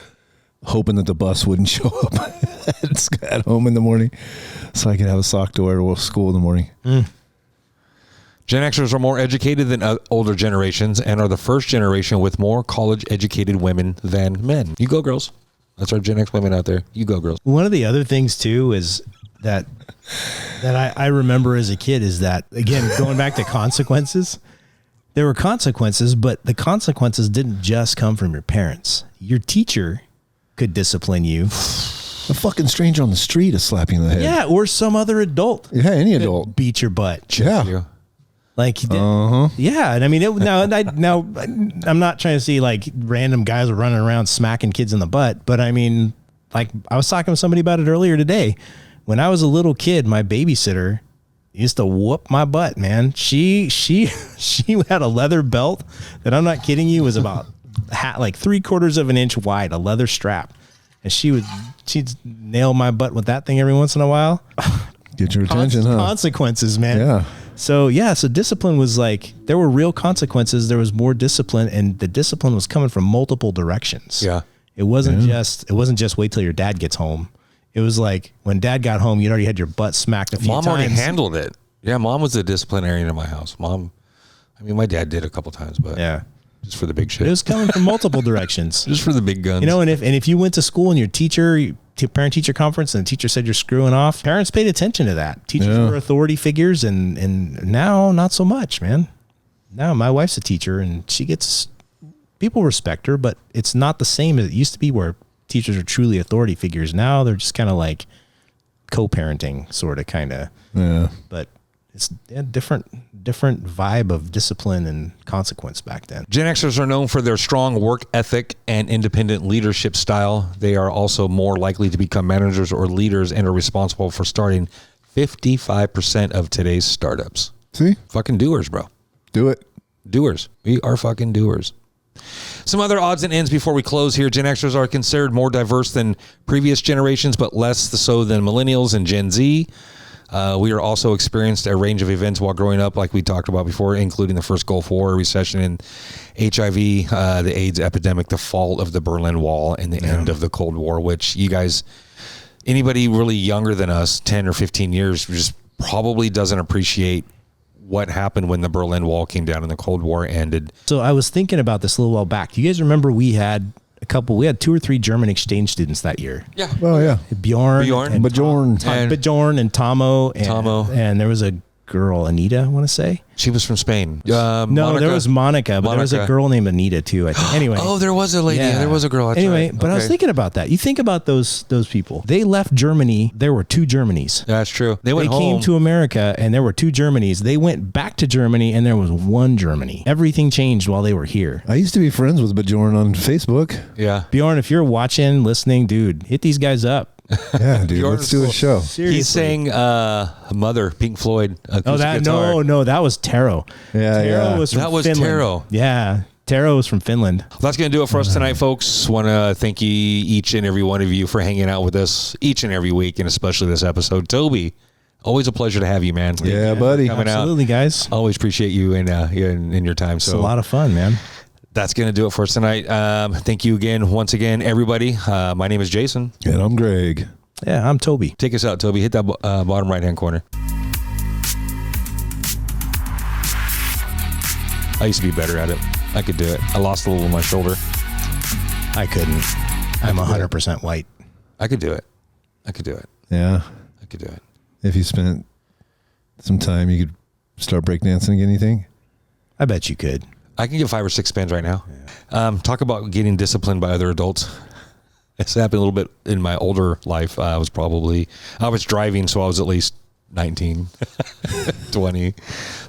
Speaker 3: hoping that the bus wouldn't show up at home in the morning so I could have a sock to wear to school in the morning.
Speaker 1: Gen Xers are more educated than older generations and are the first generation with more college-educated women than men. You go, girls. That's our Gen X women out there. You go, girls.
Speaker 4: One of the other things, too, is that I remember as a kid is that, again, going back to consequences, there were consequences, but the consequences didn't just come from your parents. Your teacher could discipline you.
Speaker 3: A fucking stranger on the street is slapping you in the head.
Speaker 4: Yeah, or some other adult.
Speaker 3: Yeah, any adult.
Speaker 4: Beat your butt.
Speaker 3: Yeah.
Speaker 4: Like, yeah, and I mean, now I'm not trying to see like random guys running around smacking kids in the butt, but I mean, like I was talking with somebody about it earlier today. When I was a little kid, my babysitter used to whoop my butt, man. She had a leather belt that, I'm not kidding you, was about like 3/4 of an inch wide, a leather strap, and she'd nail my butt with that thing every once in a while.
Speaker 3: Get your attention, huh?
Speaker 4: Consequences, man.
Speaker 3: Yeah.
Speaker 4: So discipline was like, there were real consequences. There was more discipline, and the discipline was coming from multiple directions.
Speaker 1: Yeah.
Speaker 4: It wasn't just wait till your dad gets home. It was like when dad got home, you'd already had your butt smacked a few times.
Speaker 1: Mom already handled it. Yeah, mom was the disciplinarian in my house. My dad did a couple times, but just for the big shit.
Speaker 4: It was coming from multiple directions.
Speaker 1: Just for the big guns.
Speaker 4: You know, and if you went to school and your teacher, parent-teacher conference, and the teacher said you're screwing off, parents paid attention to that. Teachers were authority figures, and now not so much, man. Now my wife's a teacher, and people respect her, but it's not the same as it used to be where teachers are truly authority figures. Now they're just kind of like co-parenting, sort of, kind of.
Speaker 3: Yeah.
Speaker 4: But it's a different vibe of discipline and consequence back then.
Speaker 1: Gen Xers are known for their strong work ethic and independent leadership style. They are also more likely to become managers or leaders and are responsible for starting 55% of today's startups.
Speaker 3: See?
Speaker 1: Fucking doers, bro.
Speaker 3: Do it.
Speaker 1: Doers. We are fucking doers. Some other odds and ends before we close here. Gen Xers are considered more diverse than previous generations, but less so than millennials and Gen Z. We are also experienced a range of events while growing up, like we talked about before, including the first Gulf War, recession, and HIV, the AIDS epidemic, the fall of the Berlin Wall, and the end of the Cold War, which you guys, anybody really younger than us, 10 or 15 years, just probably doesn't appreciate what happened when the Berlin Wall came down and the Cold War ended.
Speaker 4: So I was thinking about this a little while back. Do you guys remember we had 2 or 3 German exchange students that year?
Speaker 1: Yeah.
Speaker 3: Oh, yeah.
Speaker 4: Bjorn and Tomo. And there was a girl, Anita, I want to say.
Speaker 1: She was from Spain.
Speaker 4: No, there was Monica, but there was a girl named Anita too, I think. Anyway.
Speaker 1: Oh, there was a lady. Yeah. There was a girl. That's
Speaker 4: anyway,
Speaker 1: right.
Speaker 4: But I was thinking about that. You think about those people. They left Germany. There were 2 Germanys.
Speaker 1: That's true. They
Speaker 4: came to America, and there were 2 Germanys. They went back to Germany, and there was 1 Germany. Everything changed while they were here.
Speaker 3: I used to be friends with Bjorn on Facebook.
Speaker 1: Yeah.
Speaker 4: Bjorn, if you're watching, listening, dude, hit these guys up.
Speaker 3: Yeah, dude, let's do a show.
Speaker 4: Seriously.
Speaker 1: He sang Mother, Pink Floyd.
Speaker 4: No, that was Taro.
Speaker 3: Yeah,
Speaker 4: was from Finland.
Speaker 1: Taro.
Speaker 4: Yeah, Taro was from Finland.
Speaker 1: That's going to do it for us tonight, folks. Want to thank each and every one of you for hanging out with us each and every week, and especially this episode. Toby, always a pleasure to have you, man.
Speaker 3: Yeah, buddy.
Speaker 4: Absolutely, guys.
Speaker 1: Always appreciate you in your time.
Speaker 4: It's a lot of fun, man.
Speaker 1: That's going to do it for us tonight. Thank you once again, everybody. My name is Jason.
Speaker 3: And I'm Greg.
Speaker 4: Yeah, I'm Toby.
Speaker 1: Take us out, Toby. Hit that bottom right-hand corner. I used to be better at it. I could do it. I lost a little on my shoulder.
Speaker 4: I couldn't. I'm 100% white.
Speaker 1: I could do it.
Speaker 3: Yeah.
Speaker 1: I could do it.
Speaker 3: If you spent some time, you could start breakdancing again, you think?
Speaker 4: I bet you could.
Speaker 1: I can get 5 or 6 spins right now. Yeah. Talk about getting disciplined by other adults. It's happened a little bit in my older life. I was driving, so I was at least 19, 20.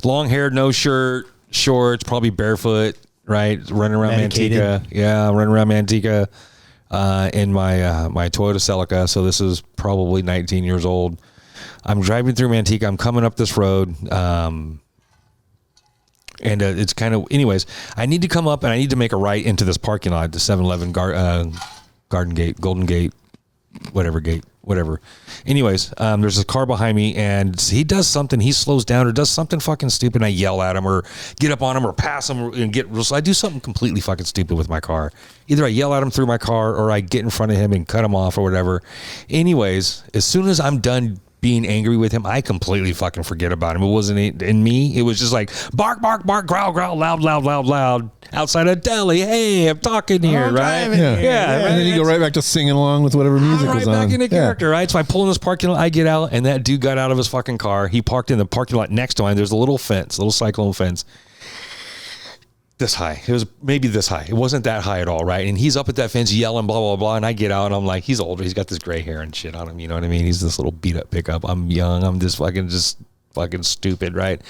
Speaker 1: Long hair, no shirt, shorts, probably barefoot, right? Running around Manteca. Yeah, running around Manteca in my Toyota Celica. So this is probably 19 years old. I'm driving through Manteca. I'm coming up this road. And it's kind of, anyways, I need to come up and I need to make a right into this parking lot, the 7-Eleven Garden Gate, Golden Gate, whatever. Anyways, there's a car behind me and he does something. He slows down or does something fucking stupid. And I yell at him or get up on him or pass him and so I do something completely fucking stupid with my car. Either I yell at him through my car or I get in front of him and cut him off or whatever. Anyways, as soon as I'm done being angry with him, I completely fucking forget about him. It wasn't in me. It was just like bark, bark, bark, growl, growl, loud, loud, loud, loud. Outside a deli. Hey, I'm talking here, right?
Speaker 3: Yeah. And then you go right back to singing along with whatever music was on.
Speaker 1: Right back into character, right? So I pull in this parking lot. I get out, and that dude got out of his fucking car. He parked in the parking lot next to mine. There's a little fence, little cyclone fence. This high. It was maybe this high. It wasn't that high at all, right? And he's up at that fence yelling, blah, blah, blah. And I get out and I'm like, he's older. He's got this gray hair and shit on him. You know what I mean? He's this little beat up pickup. I'm young. I'm just fucking stupid, right?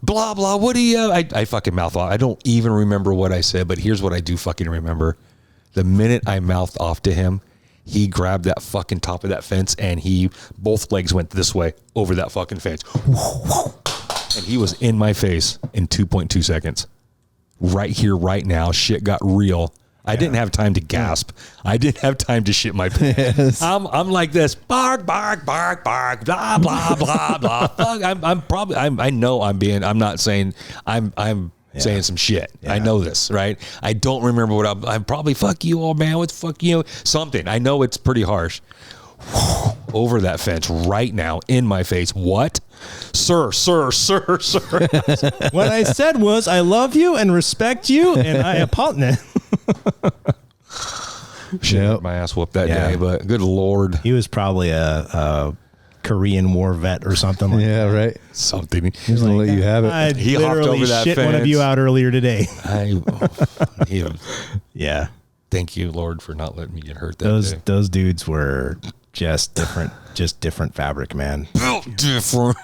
Speaker 1: Blah, blah. What do you I fucking mouth off. I don't even remember what I said, but here's what I do fucking remember. The minute I mouthed off to him, he grabbed that fucking top of that fence and both legs went this way over that fucking fence. And he was in my face in 2.2 seconds. Right here, right now, shit got real. I didn't have time to gasp. I didn't have time to shit my pants. Yes. I'm like this, bark, bark, bark, bark, blah, blah, blah, blah. Fuck, I'm not saying, I'm saying some shit. Yeah. I know this, right? I don't remember what I'm probably, fuck you, old man, what the fuck you, something. I know it's pretty harsh. Over that fence right now in my face. What? Sir.
Speaker 4: What I said was, I love you and respect you, and I apologize.
Speaker 1: Shit, my ass whooped that day, but good Lord.
Speaker 4: He was probably a Korean War vet or something like that.
Speaker 3: Right.
Speaker 1: Something.
Speaker 3: He's going to let you have it.
Speaker 1: He hopped over that
Speaker 4: shit
Speaker 1: fence.
Speaker 4: One of you out earlier today.
Speaker 1: Yeah. Thank you, Lord, for not letting me get hurt that day.
Speaker 4: Those dudes were just different fabric, man.
Speaker 1: Different.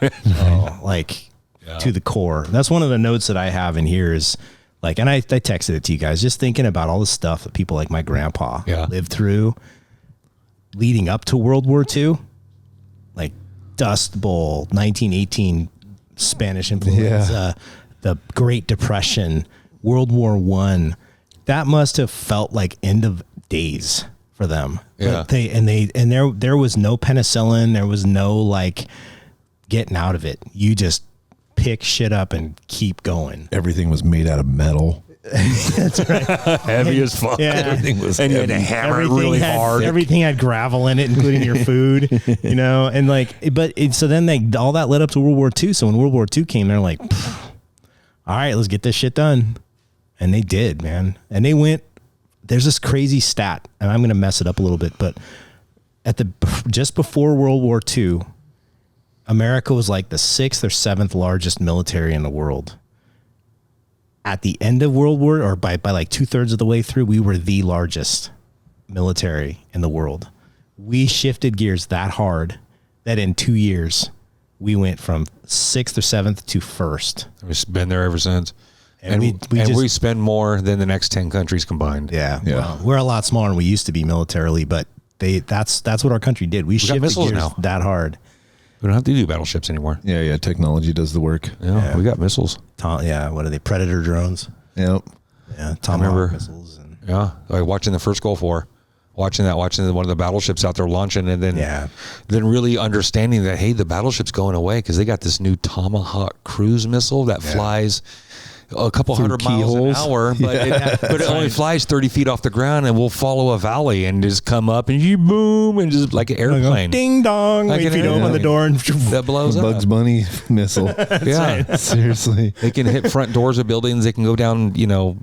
Speaker 4: To the core. That's one of the notes that I have in here is like, and I texted it to you guys, just thinking about all the stuff that people like my grandpa lived through leading up to World War II, like Dust Bowl, 1918 Spanish influenza, the Great Depression, World War I. That must have felt like end of days for them.
Speaker 1: Yeah.
Speaker 4: But there was no penicillin. There was no like getting out of it. You just pick shit up and keep going.
Speaker 3: Everything was made out of metal.
Speaker 4: That's right.
Speaker 1: Heavy as fuck.
Speaker 4: Yeah.
Speaker 1: Everything was and you had to hammer it really hard.
Speaker 4: Everything had gravel in it, including your food, and so then all that led up to World War II. So when World War II came, they're like, all right, let's get this shit done. And they did, man. And they went, there's this crazy stat, and I'm going to mess it up a little bit, but just before World War II, America was like the 6th or 7th largest military in the world. At the end of World War, or by like 2/3 of the way through, we were the largest military in the world. We shifted gears that hard that in 2 years, we went from 6th or 7th to 1st.
Speaker 1: We've been there ever since. And we spend more than the next 10 countries combined.
Speaker 4: Yeah. Well, we're a lot smaller than we used to be militarily, but that's what our country did. We shifted gears now that hard.
Speaker 1: We don't have to do battleships anymore.
Speaker 3: Yeah. Technology does the work.
Speaker 1: Yeah. We got missiles.
Speaker 4: What are they? Predator drones.
Speaker 3: Yep.
Speaker 4: Yeah. Tomahawk missiles.
Speaker 1: Like watching the first Gulf War. Watching one of the battleships out there launching, and then really understanding that, hey, the battleship's going away because they got this new Tomahawk cruise missile that flies a couple hundred miles an hour, but it only flies 30 feet off the ground, and we'll follow a valley and just come up and you boom and just like an airplane.
Speaker 4: Ding dong. Like if you open the door and
Speaker 1: that blows up.
Speaker 3: Bugs Bunny missile.
Speaker 1: Right.
Speaker 3: Seriously.
Speaker 1: They can hit front doors of buildings. They can go down,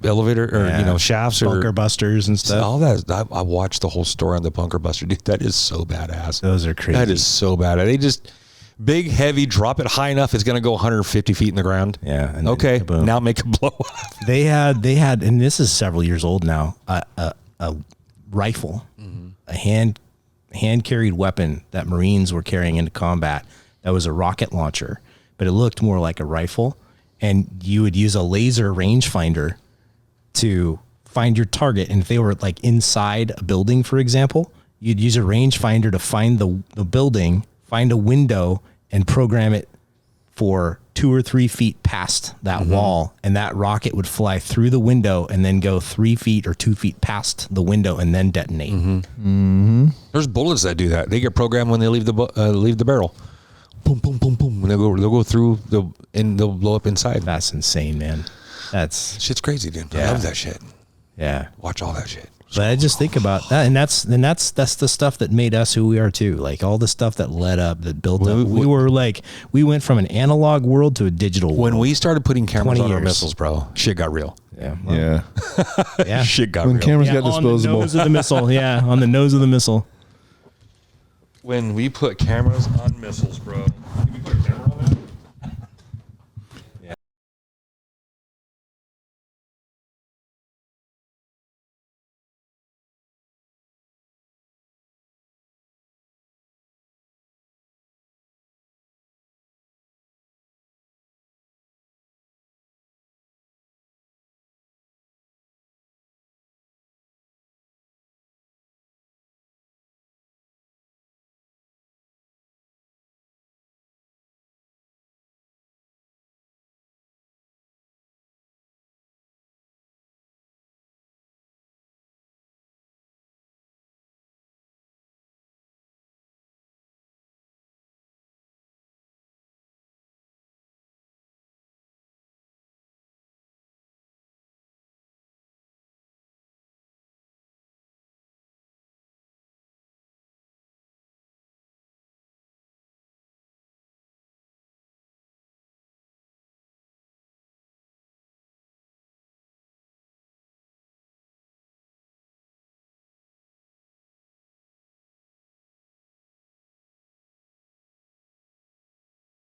Speaker 1: elevator or, shafts or
Speaker 4: bunker busters and stuff.
Speaker 1: All that. I watched the whole story on the bunker buster. Dude, that is so badass.
Speaker 4: Those are crazy.
Speaker 1: That is so badass. Big, heavy, drop it high enough, it's going to go 150 feet in the ground.
Speaker 4: Yeah. And
Speaker 1: okay,
Speaker 4: then,
Speaker 1: now make a blow up.
Speaker 4: They had, and this is several years old now, a rifle, a hand-carried weapon that Marines were carrying into combat that was a rocket launcher, but it looked more like a rifle. And you would use a laser rangefinder to find your target. And if they were like inside a building, for example, you'd use a rangefinder to find the building, find a window, and program it for 2 or 3 feet past that wall. And that rocket would fly through the window and then go 3 feet or 2 feet past the window and then detonate.
Speaker 1: There's bullets that do that. They get programmed when they leave the barrel. Boom, boom, boom, boom. And they'll go through and they'll blow up inside.
Speaker 4: That's insane, man.
Speaker 1: Shit's crazy, dude. I love that shit.
Speaker 4: Yeah.
Speaker 1: Watch all that shit.
Speaker 4: But I just think about that, and that's the stuff that made us who we are too. Like all the stuff that led up, that built up. We went from an analog world to a digital world.
Speaker 1: When we started putting cameras on our
Speaker 4: years.
Speaker 1: missiles, bro, shit got real.
Speaker 4: Yeah.
Speaker 3: Yeah.
Speaker 1: Shit got
Speaker 3: When
Speaker 1: real.
Speaker 3: cameras got disposable.
Speaker 4: On the nose of the missile. Yeah, on the nose of the missile.
Speaker 1: When we put cameras on missiles, bro,